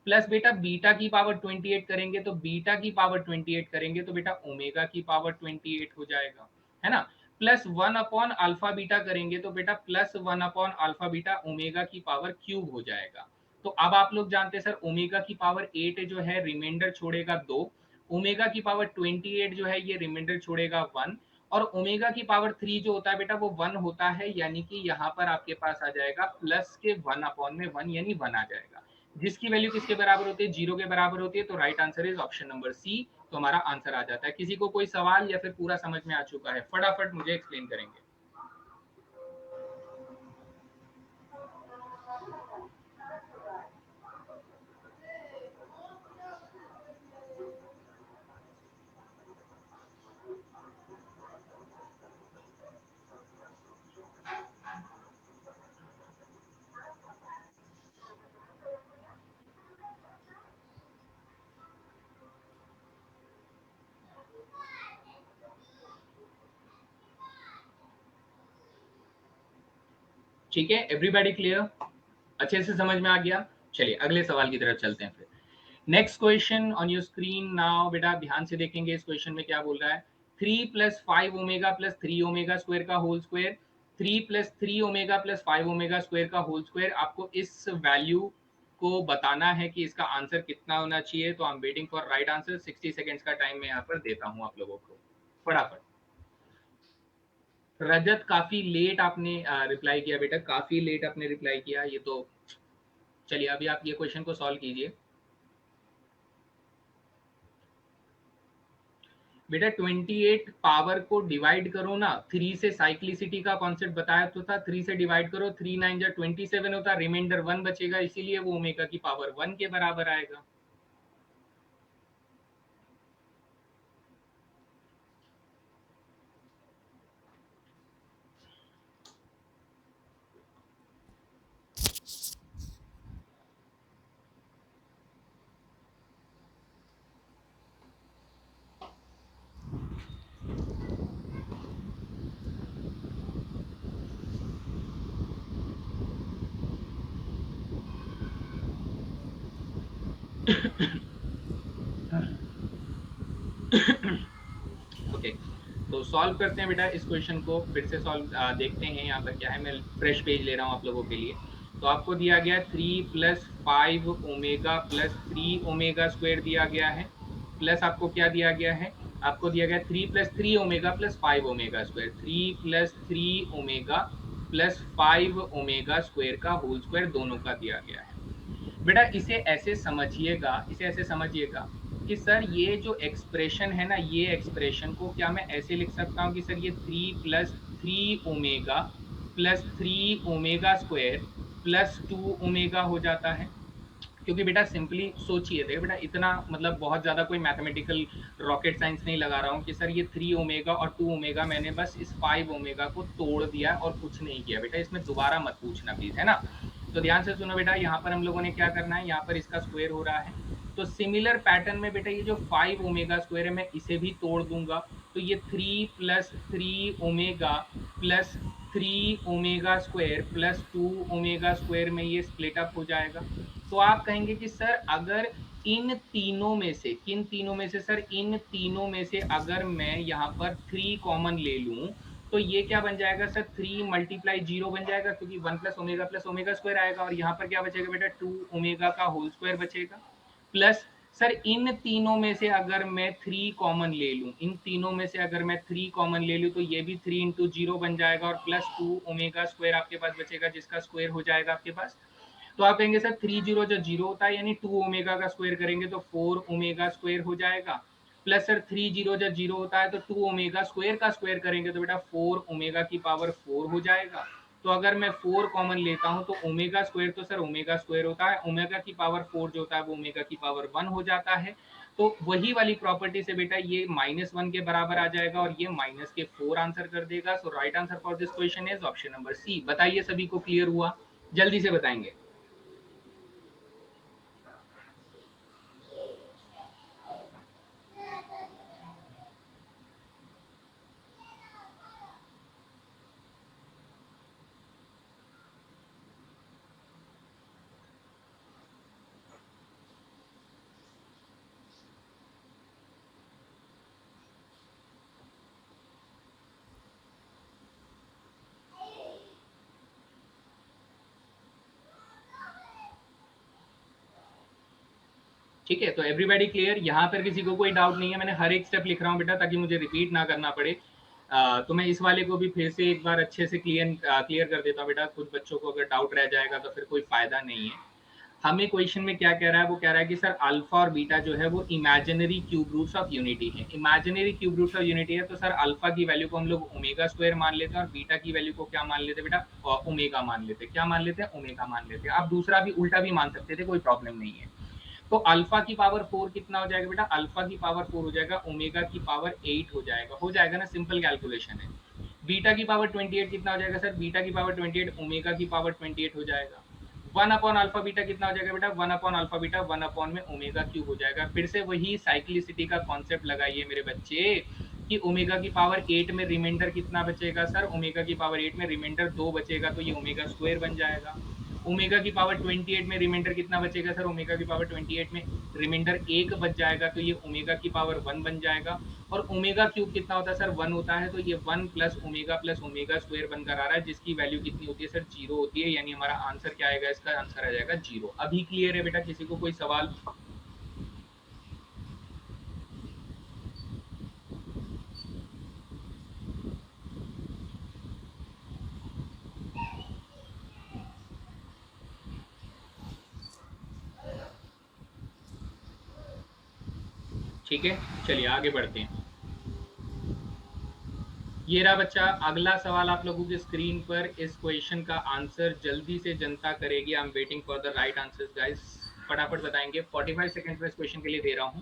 प्लस बेटा बीटा की पावर 28 करेंगे तो बीटा की पावर 28 करेंगे तो बेटा ओमेगा की पावर 28 हो जाएगा, है ना। प्लस 1 अपॉन अल्फा बीटा करेंगे तो बेटा plus 1 upon alpha beta omega की पावर क्यूब हो जाएगा। तो अब आप लोग जानते हैं सर ओमेगा की पावर 8 जो है रिमाइंडर छोड़ेगा 2, ओमेगा की पावर 28 जो है ये रिमाइंडर छोड़ेगा 1, और ओमेगा की पावर 3 जो होता है बेटा वो 1 होता है, यानी कि यहाँ पर आपके पास आ जाएगा प्लस के 1 अपॉन में 1, यानी 1 आ जाएगा, जिसकी वैल्यू किसके बराबर होती है, 0 के बराबर होती है। तो right answer is option number C. तो हमारा आंसर आ जाता है। किसी को कोई सवाल या फिर पूरा समझ में आ चुका है, फटाफट मुझे एक्सप्लेन करेंगे। ठीक है, एवरीबॉडी क्लियर, अच्छे से समझ में आ गया। चलिए अगले सवाल की तरफ चलते हैं फिर। Next question on your screen now. बेटा ध्यान से देखेंगे इस क्वेश्चन में क्या बोल रहा है। 3 plus 5 omega plus 3 omega square का whole square, 3 plus 3 omega plus 5 omega square का होल स्क्वायर। आपको इस वैल्यू को बताना है कि इसका आंसर कितना होना चाहिए। तो आई am waiting for right answer. 60 seconds का टाइम मैं यहाँ पर देता हूँ आप लोगों को, फटाफट। रजत काफी लेट आपने रिप्लाई किया बेटा, काफी लेट आपने रिप्लाई किया ये तो। चलिए अभी आप ये क्वेश्चन को सॉल्व कीजिए। बेटा 28 पावर को डिवाइड करो ना, 3 से साइक्लिसिटी का कॉन्सेप्ट बताया तो था। 3 से डिवाइड करो, 3 9 जा 27 होता, रिमाइंडर 1 बचेगा, इसीलिए वो ओमेगा की पावर 1 के बराबर आएगा। ओके, तो सॉल्व करते हैं बेटा इस क्वेश्चन को, फिर से सॉल्व देखते हैं यहाँ पर क्या है। मैं फ्रेश पेज ले रहा हूँ आप लोगों के लिए। तो आपको दिया गया 3 plus 5 omega plus 3 omega square दिया गया है, प्लस आपको क्या दिया गया है, आपको दिया गया 3 plus 3 omega plus 5 omega square, 3 plus 3 omega plus 5 omega square का होल स्क्वायर दोनों का दिया गया है। बेटा इसे ऐसे समझिएगा, इसे ऐसे समझिएगा कि सर ये जो एक्सप्रेशन है ना, ये एक्सप्रेशन को क्या मैं ऐसे लिख सकता हूँ कि सर ये 3 plus 3 omega plus 3 omega square plus 2 omega हो जाता है। क्योंकि बेटा सिंपली सोचिए, देखिए बेटा इतना मतलब बहुत ज़्यादा कोई मैथमेटिकल रॉकेट साइंस नहीं लगा रहा हूँ कि सर ये 3 ओमेगा और 2 ओमेगा मैंने बस इस 5 ओमेगा को तोड़ दिया और कुछ नहीं किया। बेटा इसमें दोबारा मत पूछना प्लीज़, है ना। तो ध्यान से सुनो बेटा, यहाँ पर हम लोगों ने क्या करना है, यहाँ पर इसका स्क्वायर हो रहा है। तो सिमिलर पैटर्न में बेटा ये जो 5 ओमेगा स्क्वायर है मैं इसे भी तोड़ दूंगा। तो ये 3 plus 3 omega plus 3 omega square plus 2 omega square में ये स्प्लिट अप हो जाएगा। तो आप कहेंगे कि सर अगर इन तीनों में से, किन तीनों में से सर, इन तीनों में से अगर मैं यहाँ पर 3 कॉमन ले लूं तो ये क्या बन जाएगा सर, 3 मल्टीप्लाई 0 बन जाएगा, क्योंकि 1 प्लस ओमेगा स्क्वायर आएगा। और यहाँ पर क्या बचेगा बेटा, 2 ओमेगा का होल स्क्वायर बचेगा। प्लस सर इन तीनों में से अगर मैं 3 कॉमन ले लूं, इन तीनों में से अगर मैं 3 कॉमन ले लूं तो ये भी 3 इंटू 0 बन जाएगा, और प्लस 2 ओमेगा स्क्वायर आपके पास बचेगा, जिसका स्क्वायर हो जाएगा आपके पास। तो आप कहेंगे सर 3 जीरो जो जीरो होता है, यानी 2 ओमेगा का स्क्वायर करेंगे तो 4 ओमेगा स्क्वायर हो जाएगा। प्लस सर 3 जीरो जब जीरो होता है तो 2 ओमेगा स्क्वायर का स्क्वायर करेंगे तो बेटा 4 ओमेगा की पावर 4 हो जाएगा। तो अगर मैं 4 कॉमन लेता हूं तो ओमेगा स्क्वायर तो सर ओमेगा स्क्वायर होता है, ओमेगा की पावर 4 जो होता है वो ओमेगा की पावर 1 हो जाता है। तो वही वाली प्रॉपर्टी से बेटा ये -1 के बराबर आ जाएगा और ये माइनस के 4 आंसर कर देगा। So right answer for this question is option number C. बताइए सभी को क्लियर हुआ, जल्दी से बताएंगे। ठीक है, तो एवरीबॉडी क्लियर, यहाँ पर किसी को कोई डाउट नहीं है। मैंने हर एक स्टेप लिख रहा हूँ बेटा ताकि मुझे रिपीट ना करना पड़े। तो मैं इस वाले को भी फिर से एक बार अच्छे से क्लियर कर देता हूँ बेटा। कुछ बच्चों को अगर डाउट रह जाएगा तो फिर कोई फायदा नहीं है। हमें क्वेश्चन में क्या कह रहा है, वो कह रहा है कि सर अल्फा और बीटा जो है वो imaginary cube roots of unity है। Imaginary cube roots of unity है तो सर अल्फा की वैल्यू को हम लोग ओमेगा स्क्वायर मान लेते हैं और बीटा की वैल्यू को क्या मान लेते हैं बेटा, ओमेगा मान लेते हैं। क्या मान लेते हैं, ओमेगा मान लेते हैं। आप दूसरा भी उल्टा भी मान सकते थे, कोई प्रॉब्लम नहीं है। तो अल्फा की पावर 4 कितना हो जाएगा बेटा, अल्फा की पावर 4 हो जाएगा, ओमेगा की पावर 8 हो जाएगा ना, सिंपल कैलकुलेशन है। बीटा की पावर 28 कितना हो जाएगा सर, बीटा की पावर 28 ओमेगा की पावर 28 हो जाएगा। 1 अपॉन अल्फा बीटा कितना हो जाएगा बेटा, 1 अपॉन अल्फा बीटा 1 अपॉन में ओमेगा क्यूब हो जाएगा। फिर से वही साइक्लिसिटी का कॉन्सेप्ट लगाइए मेरे बच्चे कि ओमेगा की पावर 8 में रिमाइंडर कितना बचेगा सर, ओमेगा की पावर 8 में रिमाइंडर 2 बचेगा, तो ये ओमेगा स्क्वायर बन जाएगा। ओमेगा की पावर 28 में रिमाइंडर कितना बचेगा सर, ओमेगा की पावर 28 में रिमाइंडर 1 बच जाएगा, तो ये ओमेगा की पावर 1 बन जाएगा। और ओमेगा क्यूब कितना होता है सर, 1 होता है, तो ये 1 प्लस ओमेगा स्क्वायर बनकर आ रहा है, जिसकी वैल्यू कितनी होती है सर, 0 होती है। यानी हमारा आंसर क्या आएगा, इसका आंसर आ जाएगा 0। अभी क्लियर है बेटा, किसी को कोई सवाल? ठीक है, चलिए आगे बढ़ते हैं। ये रहा बच्चा अगला सवाल आप लोगों की स्क्रीन पर। इस क्वेश्चन का आंसर जल्दी से जनता करेगी। आई am waiting for the right answers guys, फटाफट बताएंगे। 45 सेकंड में इस क्वेश्चन के लिए दे रहा हूं।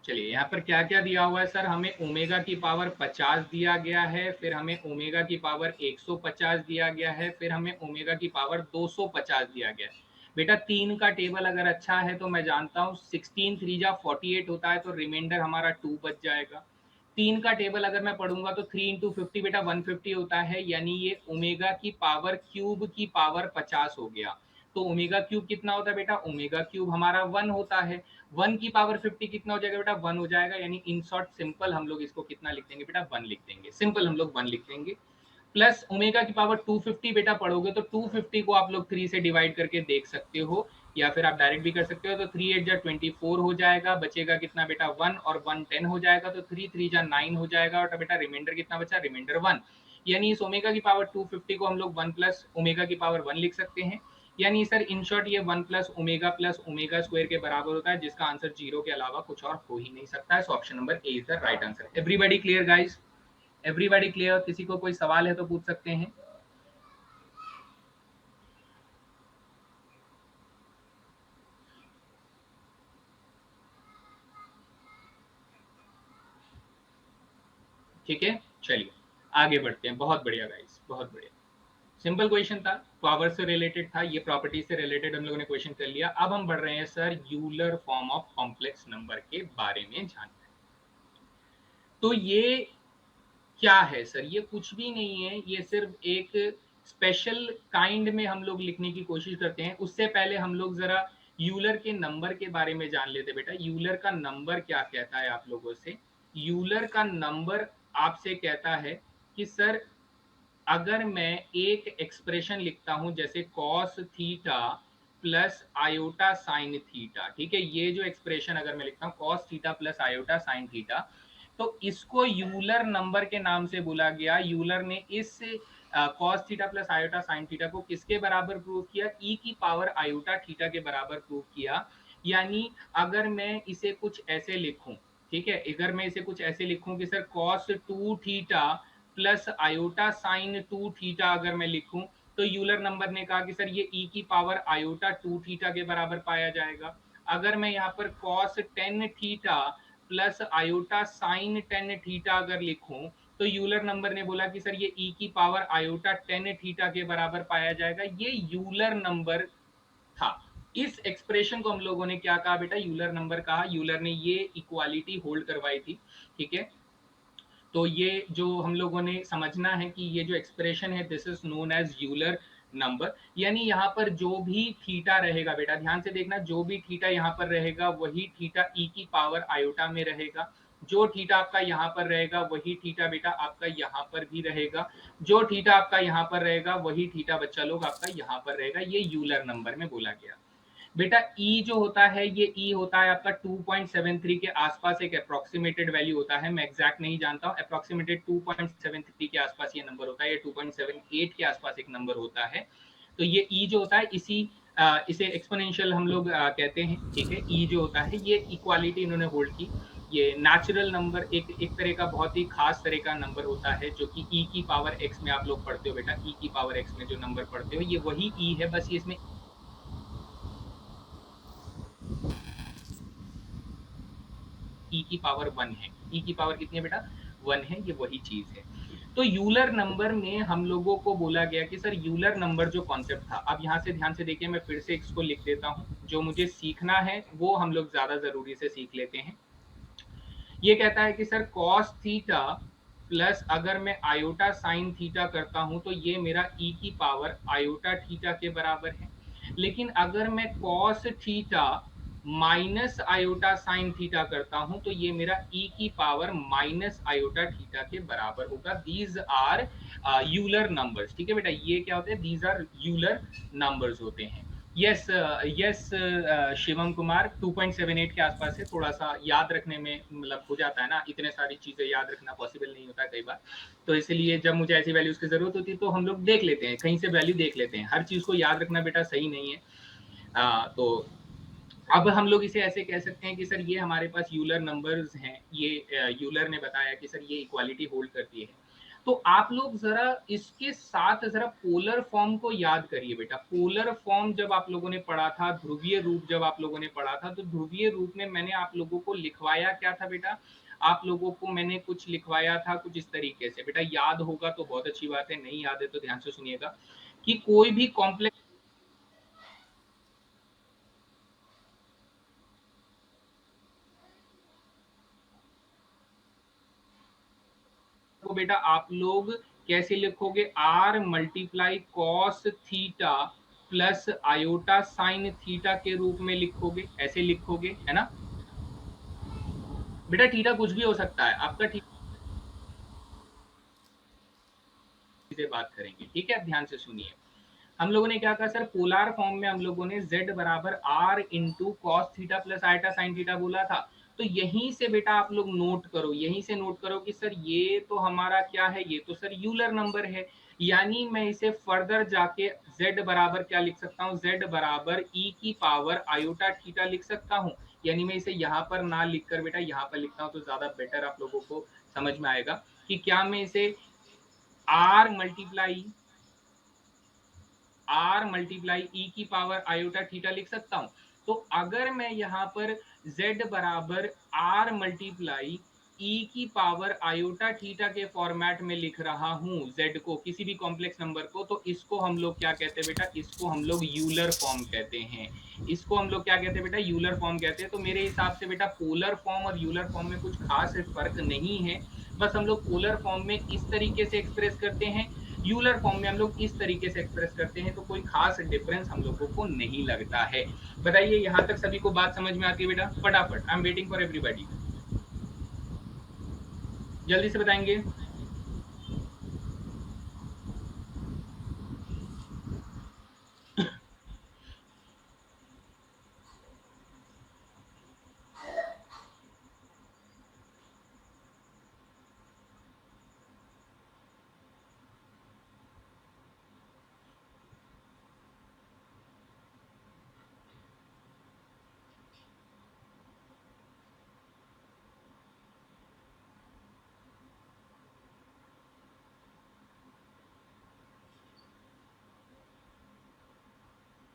चलिए यहाँ पर क्या क्या दिया हुआ है सर, हमें ओमेगा की पावर 50 दिया गया है, फिर हमें ओमेगा की पावर 150 दिया गया है, फिर हमें ओमेगा की पावर 250 दिया गया है। बेटा 3 का टेबल अगर अच्छा है तो मैं जानता हूँ 16 3 जा 48 होता है, तो रिमाइंडर हमारा 2 बच जाएगा। 3 का टेबल अगर मैं पढ़ूंगा तो 3 इंटू 50 बेटा 150 होता है, यानी ये ओमेगा की पावर क्यूब की पावर 50 हो गया। तो ओमेगा क्यूब कितना होता है बेटा, ओमेगा क्यूब हमारा 1 होता है। 1 की पावर 50 कितना हो जाएगा बेटा, 1 हो जाएगा। यानी इन शॉर्ट सिंपल हम लोग इसको कितना लिख देंगे बेटा, 1 लिख देंगे। सिंपल हम लोग 1 लिख देंगे। प्लस ओमेगा की पावर 250 बेटा पढ़ोगे तो 250 को आप लोग 3 से डिवाइड करके देख सकते हो, या फिर आप डायरेक्ट भी कर सकते हो। तो 3 8 जा 24 हो जाएगा, बचेगा कितना बेटा 1, और 1 10 हो जाएगा, तो 3 3 जा 9 हो जाएगा, और बेटा रिमाइंडर कितना बचा, रिमाइंडर 1। यानी इस ओमेगा की पावर 250 को हम लोग 1 प्लस ओमेगा की पावर 1 लिख सकते हैं। यानी सर इन शॉर्ट ये 1 प्लस ओमेगा स्क्वायर के बराबर होता है, जिसका आंसर 0 के अलावा कुछ और हो ही नहीं सकता है। So option number A is the right answer. Everybody clear guys, everybody clear? किसी को कोई सवाल है तो पूछ सकते हैं। ठीक है, चलिए आगे बढ़ते हैं। बहुत बढ़िया गाइस, बहुत बढ़िया। सिंपल क्वेश्चन था, पावर से रिलेटेड था, ये प्रॉपर्टी से रिलेटेड हम लोगों ने क्वेश्चन कर लिया। अब हम बढ़ रहे हैं sir Euler form of complex number के बारे में जानने। तो ये क्या है सर, ये कुछ भी नहीं है, ये सिर्फ एक स्पेशल काइंड में हम लोग लिखने की कोशिश करते हैं। उससे पहले हम लोग जरा यूलर के नंबर के बारे में जान लेते। बेटा यूलर का नंबर क्या कहता है आप लोगों से, यूलर का नंबर आपसे कहता है कि सर अगर मैं एक एक्सप्रेशन लिखता हूं जैसे cos theta plus iota sine theta, ठीक है, ये जो एक्सप्रेशन अगर मैं लिखता हूं cos theta plus iota sine theta, तो इसको यूलर नंबर के नाम से बोला गया। यूलर ने इस cos theta plus iota sine theta को किसके बराबर प्रूव किया, ई की पावर आयोटा थीटा के बराबर प्रूव किया। यानी अगर मैं इसे कुछ ऐसे लिखूं, ठीक है, अगर मैं इसे कुछ ऐसे लिखूं कि sir cos 2 theta plus iota sign 2 theta अगर मैं लिखूं, तो यूलर नंबर ने कहा कि सर ये ई की पावर आयोटा 2 थीटा के बराबर पाया जाएगा। अगर मैं यहाँ पर cos 10 theta plus iota sign 10 theta अगर लिखूं, तो यूलर नंबर ने बोला कि सर ये ई की पावर आयोटा 10 थीटा के बराबर पाया जाएगा। ये यूलर नंबर था। इस एक्सप्रेशन को हम लोगों ने क्या कहा बेटा, यूलर नंबर कहा। यूलर ने ये इक्वालिटी होल्ड करवाई थी, ठीक है। तो ये जो हम लोगों ने समझना है कि ये जो एक्सप्रेशन है this is known as Euler number. यानी यहाँ पर जो भी थीटा रहेगा बेटा ध्यान से देखना, जो भी थीटा यहाँ पर रहेगा वही थीटा ई की पावर आयोटा में रहेगा। जो थीटा आपका यहाँ पर रहेगा वही थीटा बेटा आपका यहाँ पर भी रहेगा। जो थीटा आपका यहाँ पर रहेगा वही थीटा बच्चा लोग आपका यहाँ पर रहेगा। ये यूलर नंबर में बोला गया। बेटा ई जो होता है, ये ई होता है आपका 2.73 के आसपास, एक अप्रोक्सीमेटेड वैल्यू होता है, मैं एग्जैक्ट नहीं जानता हूँ, अप्रोक्सीमेटेड 2.73 के आसपास ये नंबर होता है, ये 2.78 के आसपास एक नंबर होता है। तो ये ई जो होता है, इसे एक्सपोनेंशियल हम लोग कहते हैं, ठीक है। ई जो होता है ये इक्वालिटी इन्होंने होल्ड की, ये नेचुरल नंबर एक तरह का बहुत ही खास तरह का नंबर होता है, जो कि ई की पावर एक्स में आप लोग पढ़ते हो बेटा, ई की पावर एक्स में जो नंबर पढ़ते हो ये वही ई है, बस ये इसमें ई की पावर 1 है। ई की पावर कितनी है बेटा? 1 है, ये वही चीज है। तो यूलर नंबर में हम लोगों को बोला गया कि सर यूलर नंबर जो कॉन्सेप्ट था, अब यहाँ से ध्यान से देखिए, मैं फिर से इसको लिख देता हूँ, जो मुझे सीखना है वो हम लोग ज्यादा जरूरी से सीख लेते हैं। ये कहता है कि सर कॉस थीटा प्लस अगर मैं आयोटा साइन थीटा करता हूं तो ये मेरा ई की पावर आयोटा थीटा के बराबर है। लेकिन अगर मैं cos theta minus iota sine theta करता हूं तो ये मेरा ई की पावर माइनस आयोटा थीटा के बराबर होगा। दीज आर यूलर नंबर्स, ठीक है बेटा, ये क्या होते हैं? दीज आर यूलर नंबर्स होते हैं। यस यस शिवम कुमार, 2.78 के आसपास है, थोड़ा सा याद रखने में मतलब हो जाता है ना, इतने सारी चीजें याद रखना पॉसिबल नहीं होता कई बार, तो इसलिए जब मुझे ऐसी वैल्यूज की जरूरत होती है तो हम लोग देख लेते हैं, कहीं से वैल्यू देख लेते हैं, हर चीज को याद रखना बेटा सही नहीं है। तो अब हम लोग इसे ऐसे कह सकते हैं कि सर ये हमारे पास यूलर नंबर्स हैं, ये यूलर ने बताया कि सर ये इक्वालिटी होल्ड करती है। तो आप लोग जरा इसके साथ जरा पोलर फॉर्म को याद करिए बेटा। पोलर फॉर्म जब आप लोगों ने पढ़ा था, ध्रुवीय रूप जब आप लोगों ने पढ़ा था, तो ध्रुवीय रूप में मैंने आप लोगों को लिखवाया क्या था बेटा? आप लोगों को मैंने कुछ लिखवाया था कुछ इस तरीके से बेटा, याद होगा तो बहुत अच्छी बात है, नहीं याद है तो ध्यान से सुनिएगा कि कोई भी कॉम्प्लेक्स को बेटा आप लोग कैसे लिखोगे? R multiply cos theta plus iota sine theta के रूप में लिखोगे, ऐसे लिखोगे, है ना बेटा? थीटा कुछ भी हो सकता है आपका, ठीक से बात करेंगे, ठीक है, ध्यान से सुनिए। हम लोगों ने क्या कहा सर? पोलर फॉर्म में हम लोगों ने z बराबर r into cos theta plus iota sine theta बोला था। तो यहीं से बेटा आप लोग नोट करो, यहीं से नोट करो कि सर ये तो हमारा क्या है? ये तो सर यूलर नंबर है, यानी मैं इसे फर्दर जाके z बराबर क्या लिख सकता हूँ? z बराबर e की पावर आयोटा थीटा लिख सकता हूँ। यानी मैं इसे यहाँ पर ना लिखकर बेटा यहाँ पर लिखता हूँ तो ज्यादा बेटर आप लोगों को समझ में आएगा कि क्या मैं इसे r multiply are multiply e की पावर आयोटा थीटा लिख सकता हूं। तो अगर मैं यहां पर z बराबर आर मल्टीप्लाई ई की पावर आयोटा थीटा के फॉर्मेट में लिख रहा हूं, z को, किसी भी कॉम्प्लेक्स नंबर को, तो इसको हम लोग क्या कहते हैं बेटा? इसको हम लोग यूलर फॉर्म कहते हैं। इसको हम लोग क्या कहते हैं बेटा? यूलर फॉर्म कहते हैं। तो मेरे हिसाब से बेटा पोलर फॉर्म और यूलर फॉर्म में कुछ खास फर्क नहीं है, बस हम लोग पोलर फॉर्म में इस तरीके से एक्सप्रेस करते हैं, यूलर फॉर्म में हम लोग इस तरीके से एक्सप्रेस करते हैं, तो कोई खास डिफरेंस हम लोगों को नहीं लगता है। बताइए यहां तक सभी को बात समझ में आती है बेटा? फटाफट, I am waiting for everybody, जल्दी से बताएंगे।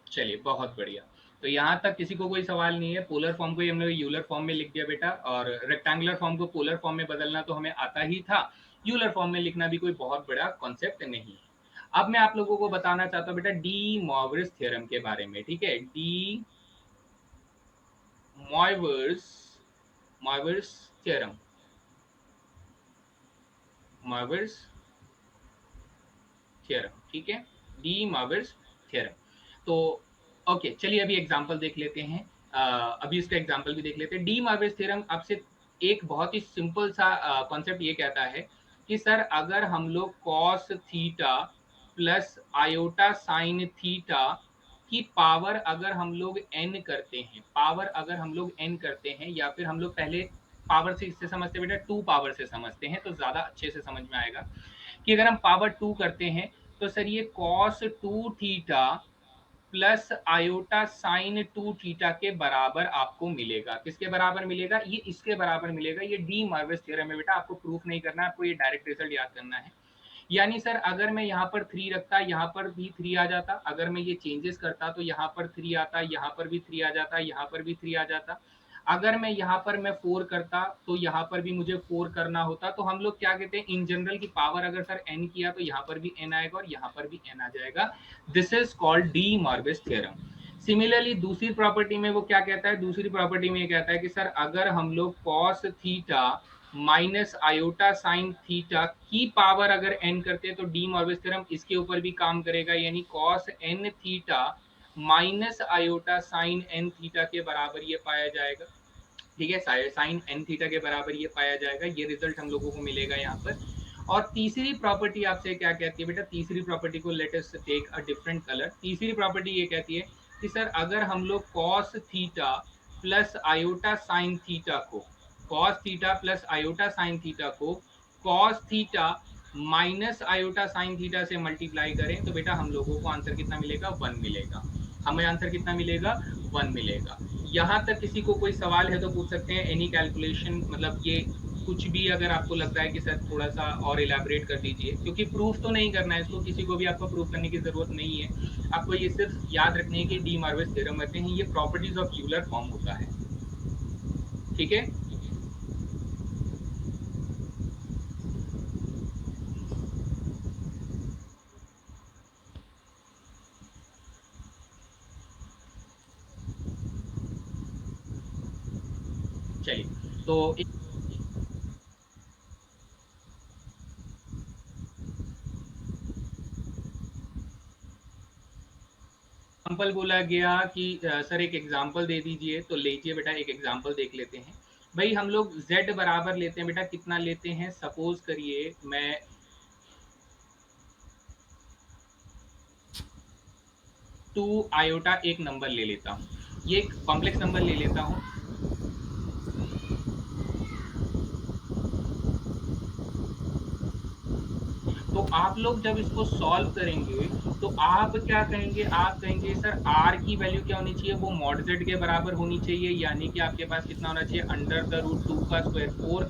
चलिए बहुत बढ़िया। तो यहाँ तक किसी को कोई सवाल नहीं है? पोलर फॉर्म को ही हमने यूलर फॉर्म में लिख दिया बेटा, और रेक्टेंगुलर फॉर्म को पोलर फॉर्म में बदलना तो हमें आता ही था, यूलर फॉर्म में लिखना भी कोई बहुत बड़ा कॉन्सेप्ट नहीं है। अब मैं आप लोगों को बताना चाहता हूँ बेटा डी मॉर्विस थ्योरम के बारे में, ठीक है? डी मॉर्विस मॉर्विस थ्योरम, मॉर्विस थ्योरम, ठीक है, डी मॉर्विस थ्योरम। तो ओके, चलिए अभी एग्जांपल देख लेते हैं। अभी इसका एग्जांपल भी देख लेते हैं। डी मॉर्विस थ्योरम आपसे एक बहुत ही सिंपल सा कॉन्सेप्ट ये कहता है कि सर अगर हम लोग cos theta plus iota sine theta कि पावर अगर हम लोग n करते हैं, पावर अगर हम लोग n करते हैं, या फिर हम लोग पहले पावर से इससे समझते बेटा 2 पावर से समझते हैं तो ज्यादा अच्छे से समझ में आएगा कि अगर हम पावर 2 करते हैं तो सर ये cos 2 theta plus iota sign 2 theta के बराबर आपको मिलेगा। किसके बराबर मिलेगा? ये इसके बराबर मिलेगा। ये डी मॉर्विस थ्योरम है बेटा, आपको प्रूफ नहीं करना, आपको ये डायरेक्ट रिजल्ट याद करना है। यानी सर अगर मैं यहाँ पर 3 रखता, यहाँ पर भी 3 आ जाता, अगर मैं ये चेंजेस करता तो यहाँ पर 3 आता, यहाँ पर भी 3 आ जाता, यहाँ पर भी 3 आ जाता। अगर मैं यहाँ पर मैं 4 करता तो यहाँ पर भी मुझे 4 करना होता। तो हम लोग क्या कहते हैं इन जनरल की पावर अगर सर n किया तो यहाँ पर भी n आएगा और यहाँ पर भी n आ जाएगा। This is called de Moivre's theorem. Similarly दूसरी प्रॉपर्टी में वो क्या कहता है? दूसरी प्रॉपर्टी में ये कहता है कि सर अगर हम लोग cos theta minus iota sine theta की पावर अगर n करते हैं तो डी मॉर्विस थ्योरम इसके ऊपर भी काम करेगा, यानी cos n theta minus iota sign n theta के बराबर ये पाया जाएगा। ठीक है, साइन n थीटा के बराबर ये पाया जाएगा। ये रिजल्ट हम लोगों को मिलेगा यहाँ पर। और तीसरी प्रॉपर्टी आपसे क्या कहती है बेटा? तीसरी प्रॉपर्टी को let us take a different colour. तीसरी प्रॉपर्टी ये कहती है कि सर अगर हम लोग cos theta plus iota sine theta को cos theta plus iota sine theta को cos theta minus iota sine theta से मल्टीप्लाई करें तो बेटा हम लोगों को आंसर कितना मिलेगा? 1 मिलेगा। हमें आंसर कितना मिलेगा? 1 मिलेगा। यहाँ तक किसी को कोई सवाल है तो पूछ सकते हैं। एनी कैलकुलेशन, मतलब ये कुछ भी अगर आपको लगता है कि सर थोड़ा सा और इलेबोरेट कर दीजिए, क्योंकि प्रूफ तो नहीं करना है इसको, किसी को भी आपको प्रूफ करने की जरूरत नहीं है। आपको ये सिर्फ याद रखने की डी मॉर्विस थ्योरम कहते हैं, ये प्रॉपर्टीज ऑफ यूलर फॉर्म होता है। ठीक है, चलिए तो एग्जाम्पल बोला गया कि सर एक एग्जाम्पल दे दीजिए, तो लीजिए बेटा एक एग्जाम्पल देख लेते हैं। भाई हम लोग z बराबर लेते हैं बेटा, कितना लेते हैं? सपोज करिए मैं 2 आयोटा एक नंबर ले लेता हूँ, ये एक कॉम्प्लेक्स नंबर ले लेता हूँ। तो आप लोग जब इसको सॉल्व करेंगे तो आप क्या कहेंगे? आप कहेंगे सर r की वैल्यू क्या होनी चाहिए? वो मॉड z के बराबर होनी चाहिए, यानी कि आपके पास कितना होना चाहिए? अंडर द रूट 2 का स्क्वायर 4